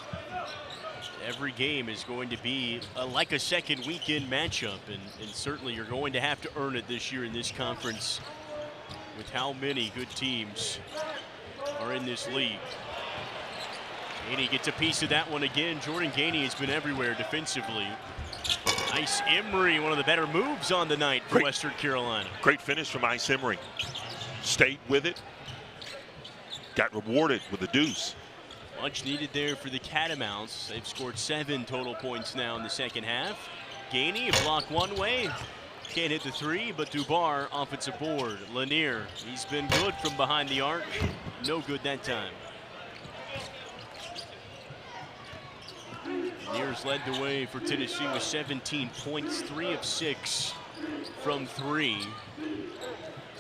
every game is going to be like a second weekend matchup, and certainly you're going to have to earn it this year in this conference with how many good teams are in this league. Gainey gets a piece of that one again. Jordan Gainey has been everywhere defensively. Ice Emery, one of the better moves on the night for Western Carolina. Great finish from Ice Emery. Stayed with it, got rewarded with a deuce. Much needed there for the Catamounts. They've scored 7 total points now in the second half. Gainey, a block one way. Can't hit the three, but Dubar offensive board. Lanier, he's been good from behind the arc. No good that time. Lanier's led the way for Tennessee with 17 points, 3 of 6 from 3.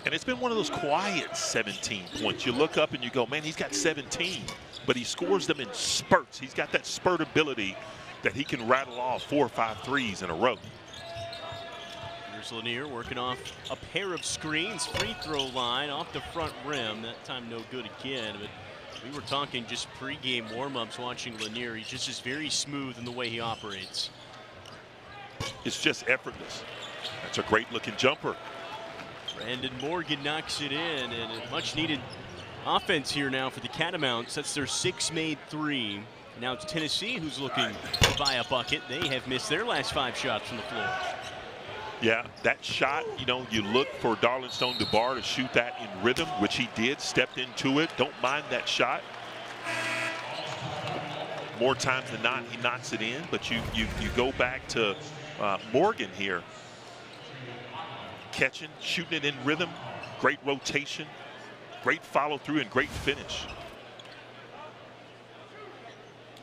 And it's been one of those quiet 17 points. You look up and you go, man, he's got 17, but he scores them in spurts. He's got that spurt ability that he can rattle off 4 or 5 threes in a row. Here's Lanier working off a pair of screens, free throw line off the front rim. That time no good again, but we were talking just pregame warm-ups watching Lanier. He just is very smooth in the way he operates. It's just effortless. That's a great looking jumper. Brandon Morgan knocks it in, and a much needed offense here now for the Catamounts. That's their 6th made 3. Now it's Tennessee who's looking to buy a bucket. They have missed their last 5 shots from the floor. Yeah, that shot, you know, you look for Darlington Dubar to shoot that in rhythm, which he did, stepped into it. Don't mind that shot. More times than not, he knocks it in, but you go back to Morgan here. Catching, shooting it in rhythm, great rotation, great follow through, and great finish.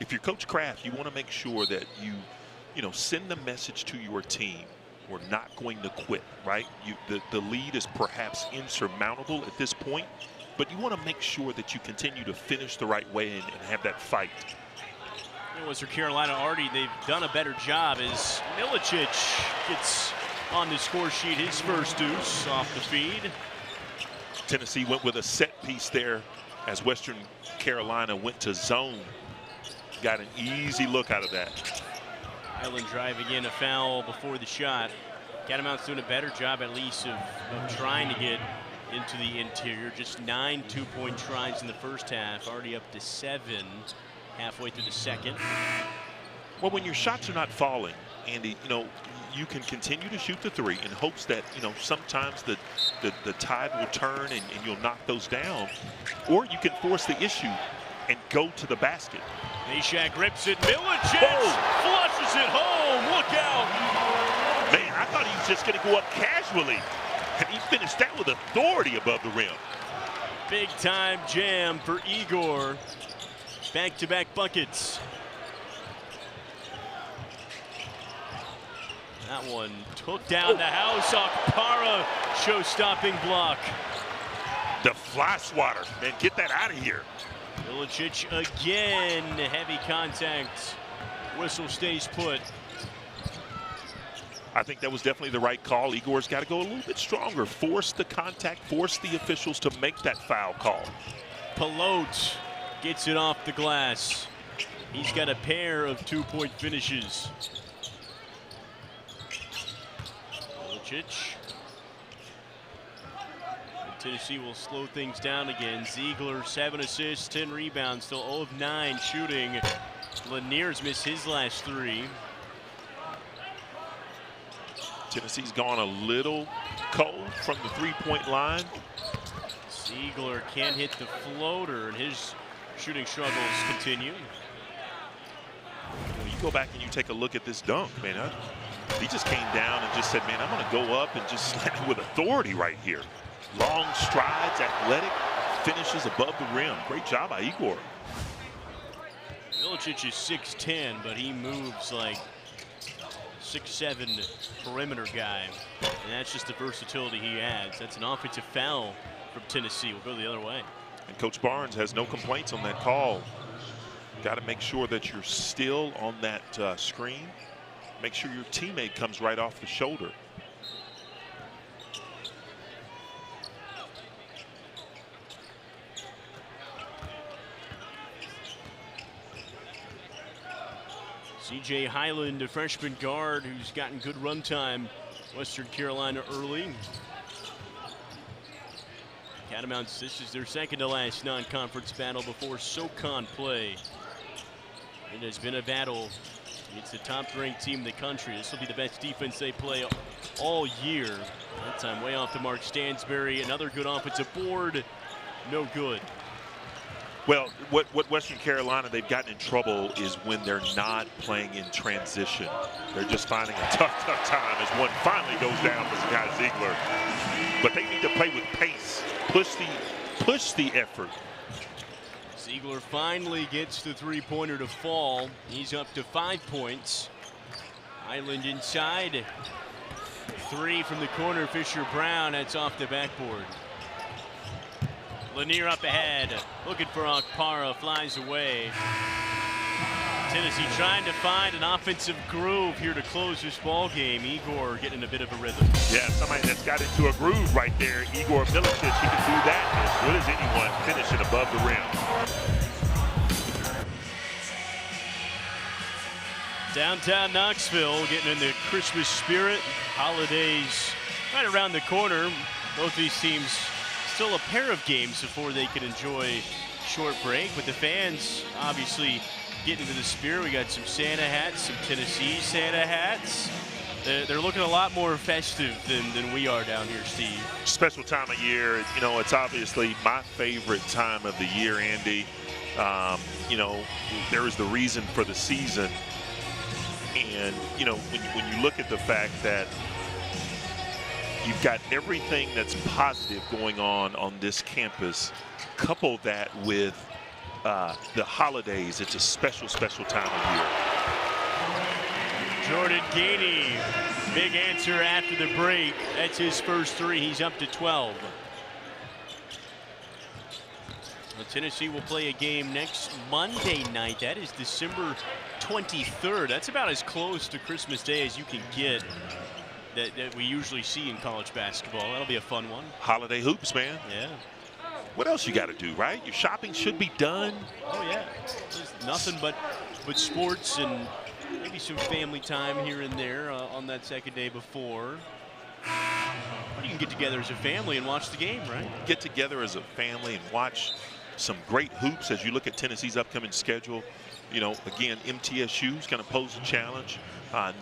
If you're Coach Kraft, you want to make sure that you know, send the message to your team. We're not going to quit, right? The lead is perhaps insurmountable at this point, but you want to make sure that you continue to finish the right way and have that fight. Western Carolina already, they've done a better job as Milicic gets on the score sheet his first deuce off the feed. Tennessee went with a set piece there as Western Carolina went to zone. Got an easy look out of that. Highland driving in, a foul before the shot. Catamounts doing a better job at least of trying to get into the interior. Just 9 two-point tries in the first half, already up to 7 halfway through the second. Well, when your shots are not falling, Andy, you know, you can continue to shoot the three in hopes that, you know, sometimes the tide will turn and you'll knock those down, or you can force the issue and go to the basket. Meshack rips it, Milicic flushes it home, look out. Man, I thought he was just gonna go up casually, and he finished that with authority above the rim. Big time jam for Igor. Back-to-back buckets. That one took down the house. Okpara show-stopping block. The fly swatter, man, get that out of here. Milicic again, heavy contact. Whistle stays put. I think that was definitely the right call. Igor's got to go a little bit stronger. Force the contact, force the officials to make that foul call. Pelote gets it off the glass. He's got a pair of two-point finishes. Milicic. Tennessee will slow things down again. Ziegler, 7 assists, 10 rebounds, still 0 of 9 shooting. Lanier's missed his last 3. Tennessee's gone a little cold from the three-point line. Ziegler can't hit the floater, and his shooting struggles continue. When you go back and you take a look at this dunk, man, he just came down and just said, man, I'm going to go up and just slam it with authority right here. Long strides, athletic, finishes above the rim. Great job by Igor. Milicic is 6'10", but he moves like 6'7" perimeter guy. And that's just the versatility he adds. That's an offensive foul from Tennessee. We'll go the other way. And Coach Barnes has no complaints on that call. Got to make sure that you're still on that screen. Make sure your teammate comes right off the shoulder. C.J. Highland, a freshman guard who's gotten good run time. Western Carolina early. Catamounts, this is their second to last non-conference battle before SoCon play. It has been a battle. It's the top-ranked team in the country. This will be the best defense they play all year. That time way off to Mark Stansberry. Another good offensive board. No good. Well, what Western Carolina, they've gotten in trouble is when they're not playing in transition. They're just finding a tough time as one finally goes down for Sky Ziegler. But they need to play with pace, push the effort. Ziegler finally gets the three-pointer to fall. He's up to 5 points. Island inside. 3 from the corner. Fisher-Brown, that's off the backboard. Lanier up ahead, looking for Okpara, flies away. Tennessee trying to find an offensive groove here to close this ball game. Igor getting a bit of a rhythm. Yeah, somebody that's got into a groove right there. Igor Milicic, he can do that as good as anyone, finishing above the rim. Downtown Knoxville getting in the Christmas spirit. Holidays right around the corner. Both these teams still a pair of games before they can enjoy short break, but the fans obviously getting into the spirit. We got some Santa hats, some Tennessee Santa hats. They're looking a lot more festive than we are down here, Steve. Special time of year. You know, it's obviously my favorite time of the year, Andy. You know, there is the reason for the season. And, you know, when you look at the fact that you've got everything that's positive going on this campus, couple that with the holidays, it's a special time of year. Jordan Gainey, big answer after the break. That's his first 3. He's up to 12. Well, Tennessee will play a game next Monday night. That is December 23rd. That's about as close to Christmas Day as you can get. That we usually see in college basketball. That'll be a fun one. Holiday hoops, man. Yeah. What else you got to do, right? Your shopping should be done. Oh yeah. There's nothing but sports and maybe some family time here and there on that second day before. You can get together as a family and watch the game, right? Get together as a family and watch some great hoops as you look at Tennessee's upcoming schedule. You know, again, MTSU is going to pose a challenge.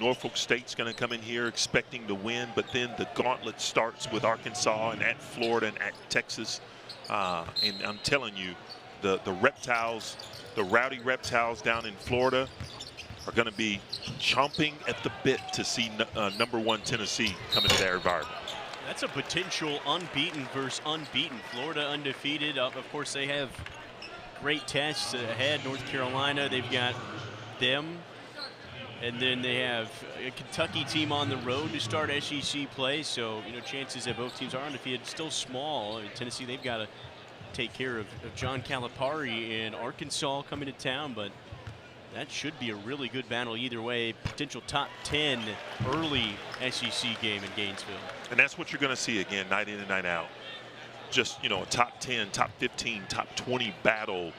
Norfolk State's going to come in here expecting to win, but then the gauntlet starts with Arkansas and at Florida and at Texas. And I'm telling you, the Reptiles, the rowdy Reptiles down in Florida are going to be chomping at the bit to see #1 Tennessee come into their environment. That's a potential unbeaten versus unbeaten. Florida undefeated. Of course, they have great tests ahead. North Carolina, they've got them. And then they have a Kentucky team on the road to start SEC play. So, you know, chances that both teams are undefeated still small. Tennessee, they've got to take care of John Calipari in Arkansas coming to town. But that should be a really good battle either way. Potential top 10 early SEC game in Gainesville. And that's what you're going to see again, night in and night out. Just, you know, a top 10, top 15, top 20 battle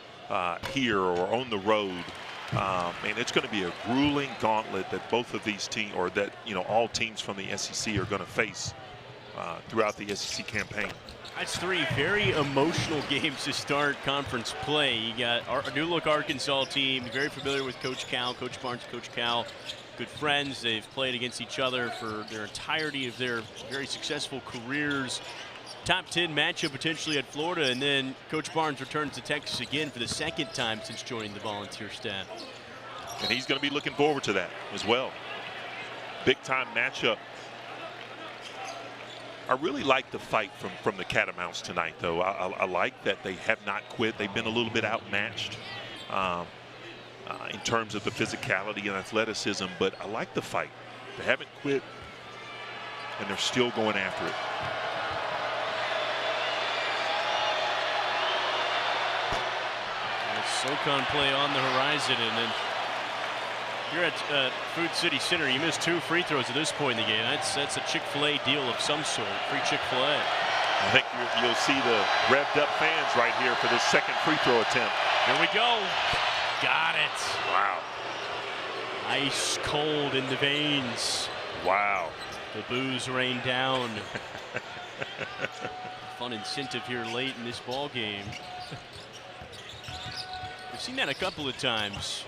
here or on the road. And it's going to be a grueling gauntlet that both of these teams, or that, you know, all teams from the SEC are going to face throughout the SEC campaign. That's 3 very emotional games to start conference play. You got a new-look Arkansas team, very familiar with Coach Cal, Coach Barnes, Coach Cal, good friends. They've played against each other for their entirety of their very successful careers. Top 10 matchup potentially at Florida, and then Coach Barnes returns to Texas again for the 2nd time since joining the Volunteer staff. And he's going to be looking forward to that as well. Big-time matchup. I really like the fight from the Catamounts tonight, though. I like that they have not quit. They've been a little bit outmatched in terms of the physicality and athleticism, but I like the fight. They haven't quit, and they're still going after it. SoCon play on the horizon, and then you're at Food City Center. You missed 2 free throws at this point in the game. That's a Chick-fil-A deal of some sort. Free Chick-fil-A. I think you'll see the revved up fans right here for this 2nd free throw attempt. Here we go. Got it. Wow. Ice cold in the veins. Wow. The booze rain down. Fun incentive here late in this ball game. We've seen that a couple of times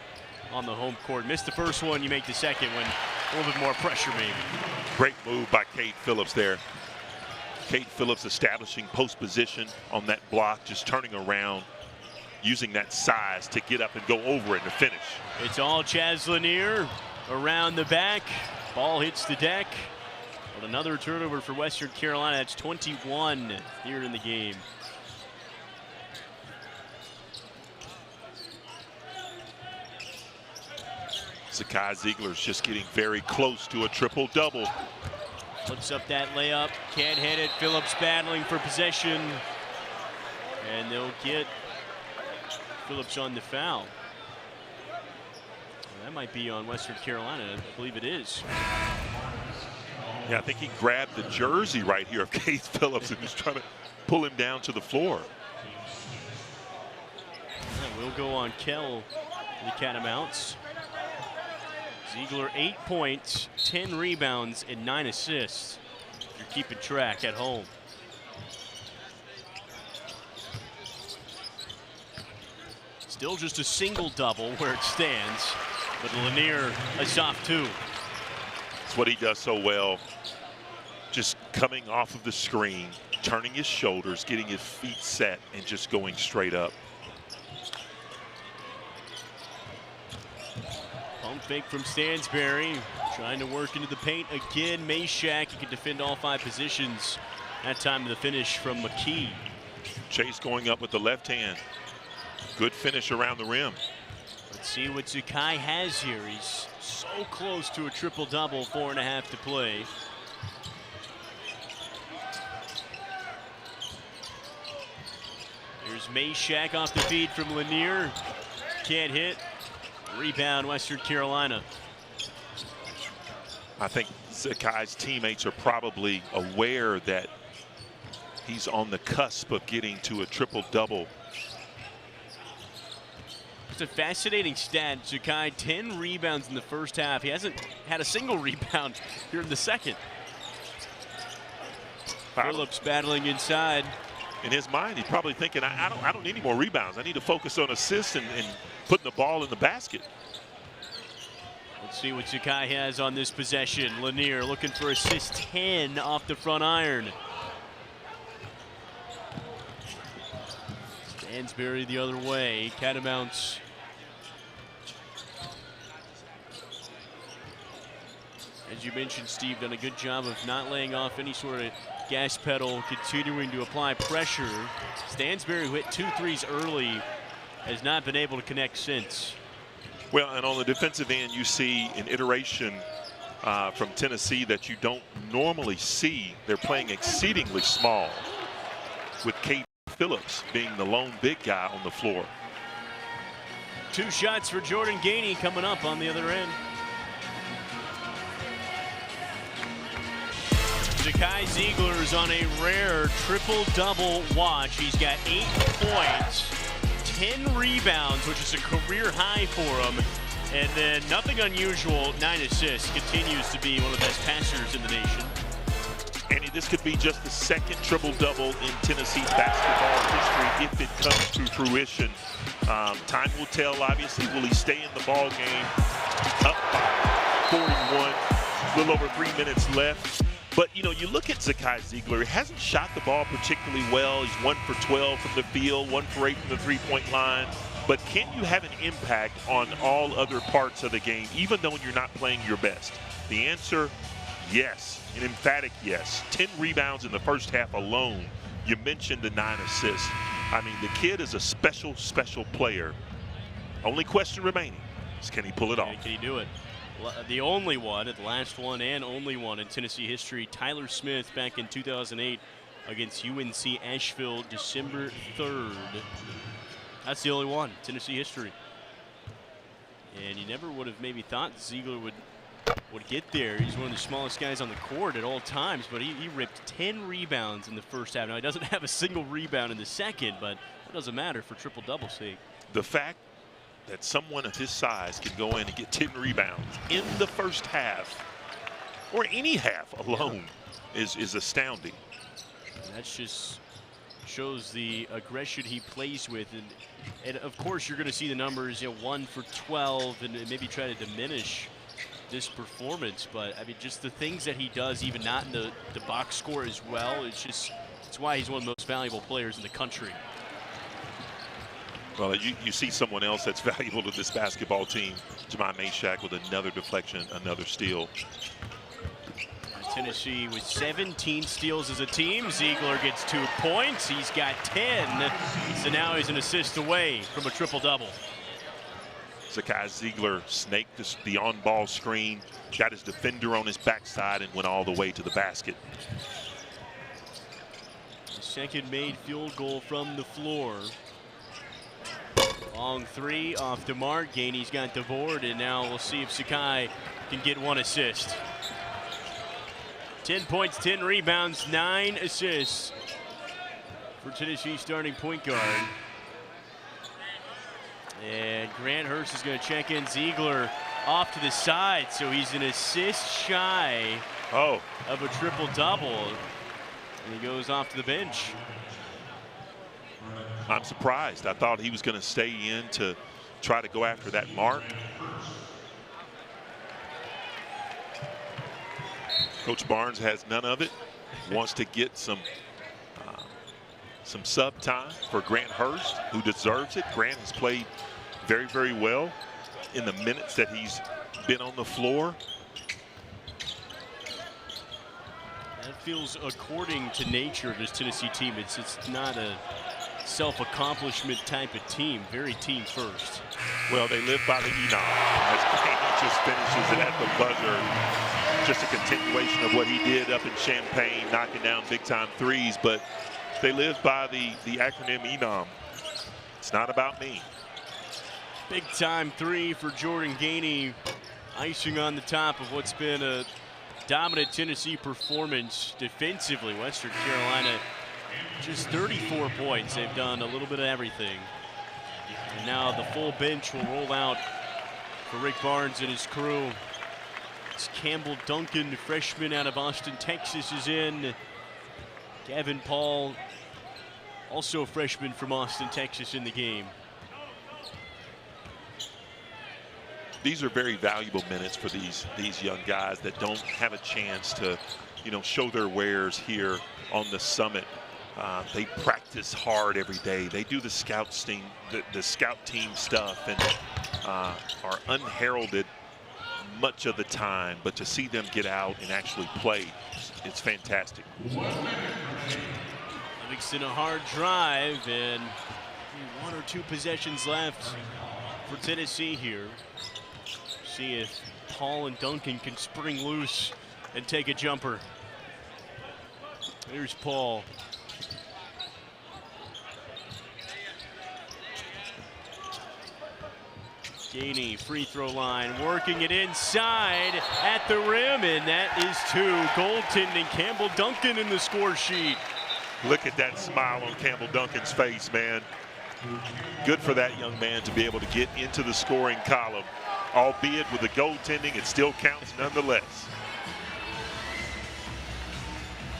on the home court. Missed the first one, you make the second one. A little bit more pressure maybe. Great move by Cade Phillips there. Cade Phillips establishing post position on that block, just turning around using that size to get up and go over it and finish. It's all Chaz Lanier around the back. Ball hits the deck. But another turnover for Western Carolina. That's 21 here in the game. Zakai Ziegler's just getting very close to a triple-double. Puts up that layup. Can't hit it. Phillips battling for possession. And they'll get Phillips on the foul. That might be on Western Carolina. I believe it is. Yeah, I think he grabbed the jersey right here of Keith Phillips and was trying to pull him down to the floor. Yeah, we'll go on Kell, the Catamounts. Ziegler 8 points, 10 rebounds, and 9 assists. If you're keeping track at home. Still just a single double where it stands, but Lanier a soft 2. It's what he does so well. Just coming off of the screen, turning his shoulders, getting his feet set, and just going straight up. Pump fake from Stansbury, trying to work into the paint again. Meshack, he can defend all 5 positions. That time of the finish from McKee. Chase going up with the left hand. Good finish around the rim. Let's see what Zakai has here. He's so close to a triple-double, 4.5 to play. Here's Meshack off the feed from Lanier. Can't hit. Rebound, Western Carolina. I think Zakai's teammates are probably aware that he's on the cusp of getting to a triple-double. It's a fascinating stat. Zakai, 10 rebounds in the first half. He hasn't had a single rebound here in the second. Phillips battling inside. In his mind, he's probably thinking, I don't need any more rebounds. I need to focus on assists and putting the ball in the basket. Let's see what Zakai has on this possession. Lanier looking for assist 10 off the front iron. Stansbury the other way. Catamounts. As you mentioned, Steve, done a good job of not laying off any sort of gas pedal, continuing to apply pressure. Stansbury, who hit 2 threes early, has not been able to connect since. Well, and on the defensive end, you see an iteration from Tennessee that you don't normally see. They're playing exceedingly small, with Keith Phillips being the lone big guy on the floor. 2 shots for Jordan Gainey coming up on the other end. Zakai Ziegler is on a rare triple-double watch. He's got 8 points, 10 rebounds, which is a career high for him, and then nothing unusual, 9 assists. Continues to be one of the best passers in the nation. And this could be just the second triple-double in Tennessee's basketball history if it comes to fruition. Time will tell, obviously. Will he stay in the ball game? Up by 41, a little over 3 minutes left. But, you know, you look at Zakai Ziegler, he hasn't shot the ball particularly well. He's 1 for 12 from the field, 1 for 8 from the three-point line. But can you have an impact on all other parts of the game, even though you're not playing your best? The answer, yes, an emphatic yes. 10 rebounds in the first half alone. You mentioned the 9 assists. I mean, the kid is a special, special player. Only question remaining is, can he pull it off? Can he do it? The only one, the last one and only one in Tennessee history, Tyler Smith back in 2008 against UNC Asheville, December 3rd. That's the only one, Tennessee history. And you never would have maybe thought Ziegler would get there. He's one of the smallest guys on the court at all times, but he ripped 10 rebounds in the first half. Now, he doesn't have a single rebound in the second, but it doesn't matter for triple-double sake. The fact that someone of his size can go in and get 10 rebounds in the first half, or any half alone, is astounding. And that just shows the aggression he plays with. And of course, you're going to see the numbers, 1 for 12, and maybe try to diminish this performance. But, I mean, just the things that he does, even not in the box score as well, it's why he's one of the most valuable players in the country. Well, you see someone else that's valuable to this basketball team, Jahmai Mashack, with another deflection, another steal. Tennessee with 17 steals as a team. Ziegler gets 2 points. He's got 10. So now he's an assist away from a triple-double. Zakai Ziegler snaked the on-ball screen, got his defender on his backside, and went all the way to the basket. The second made field goal from the floor. Long 3 off the mark. Gainey's got the board, and now we'll see if Zakai can get 1 assist. 10 points, 10 rebounds, 9 assists for Tennessee starting point guard. And Grant Hurst is going to check in. Ziegler off to the side, so he's an assist shy of a triple-double. And he goes off to the bench. I'm surprised. I thought he was going to stay in to try to go after that mark. Coach Barnes has none of it. Wants to get some sub time for Grant Hurst, who deserves it. Grant has played very, very well in the minutes that he's been on the floor. That feels according to nature of this Tennessee team. It's not a self-accomplishment type of team. Very team first. Well, they live by the Enom. As Kane just finishes it at the buzzer. Just a continuation of what he did up in Champaign, knocking down big-time threes, but they live by the acronym Enom. It's not about me. Big-time 3 for Jordan Gainey, icing on the top of what's been a dominant Tennessee performance defensively. Western Carolina just 34 points. They've done a little bit of everything. And now the full bench will roll out for Rick Barnes and his crew. It's Campbell Duncan, the freshman out of Austin, Texas, is in. Gavin Paul, also a freshman from Austin, Texas, in the game. These are very valuable minutes for these young guys that don't have a chance to, show their wares here on the Summit. They practice hard every day. They do the scout team stuff, and are unheralded much of the time, but to see them get out and actually play, it's fantastic. Livingston a hard drive, and 1 or 2 possessions left for Tennessee here. See if Paul and Duncan can spring loose and take a jumper. Here's Paul. Gainey, free throw line, working it inside at the rim, and that is 2. Goaltending, Campbell Duncan in the score sheet. Look at that smile on Campbell Duncan's face, man. Good for that young man to be able to get into the scoring column. Albeit with the goaltending, it still counts nonetheless.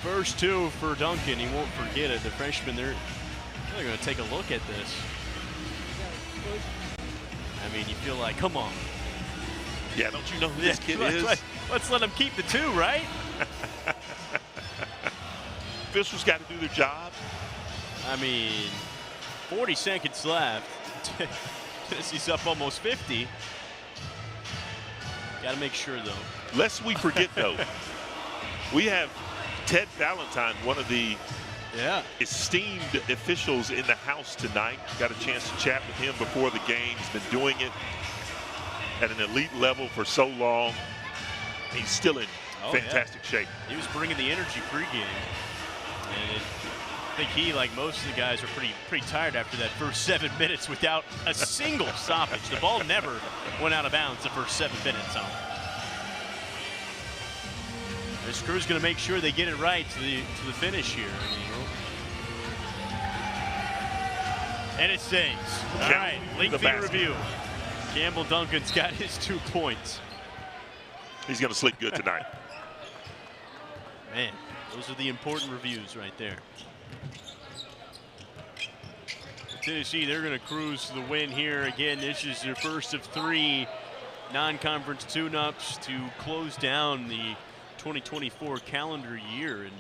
First 2 for Duncan. He won't forget it. The freshmen, they're going to take a look at this. I mean, you feel like, come on. Yeah, don't you know who this kid is? Let's let him keep the 2, right? Officials got to do their job. I mean, 40 seconds left. Tennessee's up almost 50. Got to make sure, though. Lest we forget, though, we have Ted Valentine, one of the esteemed officials in the house tonight. Got a chance to chat with him before the game. He's been doing it at an elite level for so long. He's still in fantastic shape. He was bringing the energy pregame. And I think he, like most of the guys, are pretty tired after that first 7 minutes without a single stoppage. The ball never went out of bounds the first 7 minutes. So this crew's going to make sure they get it right to the finish here. And it stays. All right, lengthy review. Campbell Duncan's got his 2 points. He's going to sleep good tonight. Man, those are the important reviews right there. Tennessee, they're going to cruise to the win here. Again, this is their first of 3 non-conference tune-ups to close down the 2024 calendar year, in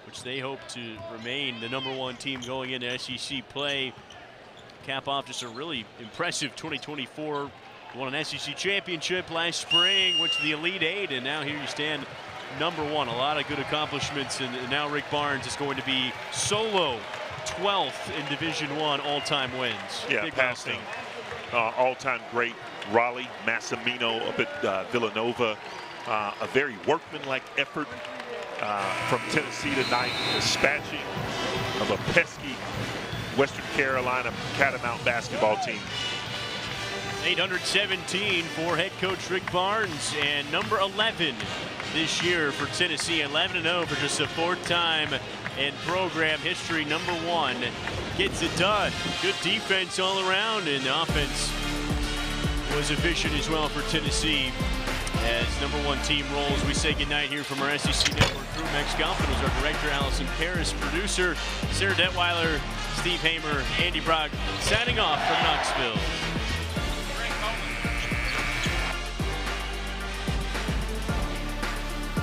which they hope to remain the #1 team going into SEC play. cap off just a really impressive 2024. Won an SEC championship last spring, went to the Elite Eight, and now here you stand, #1. A lot of good accomplishments, and now Rick Barnes is going to be solo 12th in Division I all-time wins. Yeah, Big passing milestone. all-time great Raleigh Massimino up at Villanova. A very workmanlike effort from Tennessee tonight, dispatching of a pesky Western Carolina Catamount basketball team. 817 for head coach Rick Barnes, and number 11 this year for Tennessee. 11-0 for just the 4th time in program history. #1 gets it done. Good defense all around, and the offense was efficient as well for Tennessee as #1 team rolls. We say goodnight here from our SEC Network crew. Max Galpin was our director, Allison Paris, producer, Sarah Detweiler, Steve Hamer, Andy Brock, signing off from Knoxville.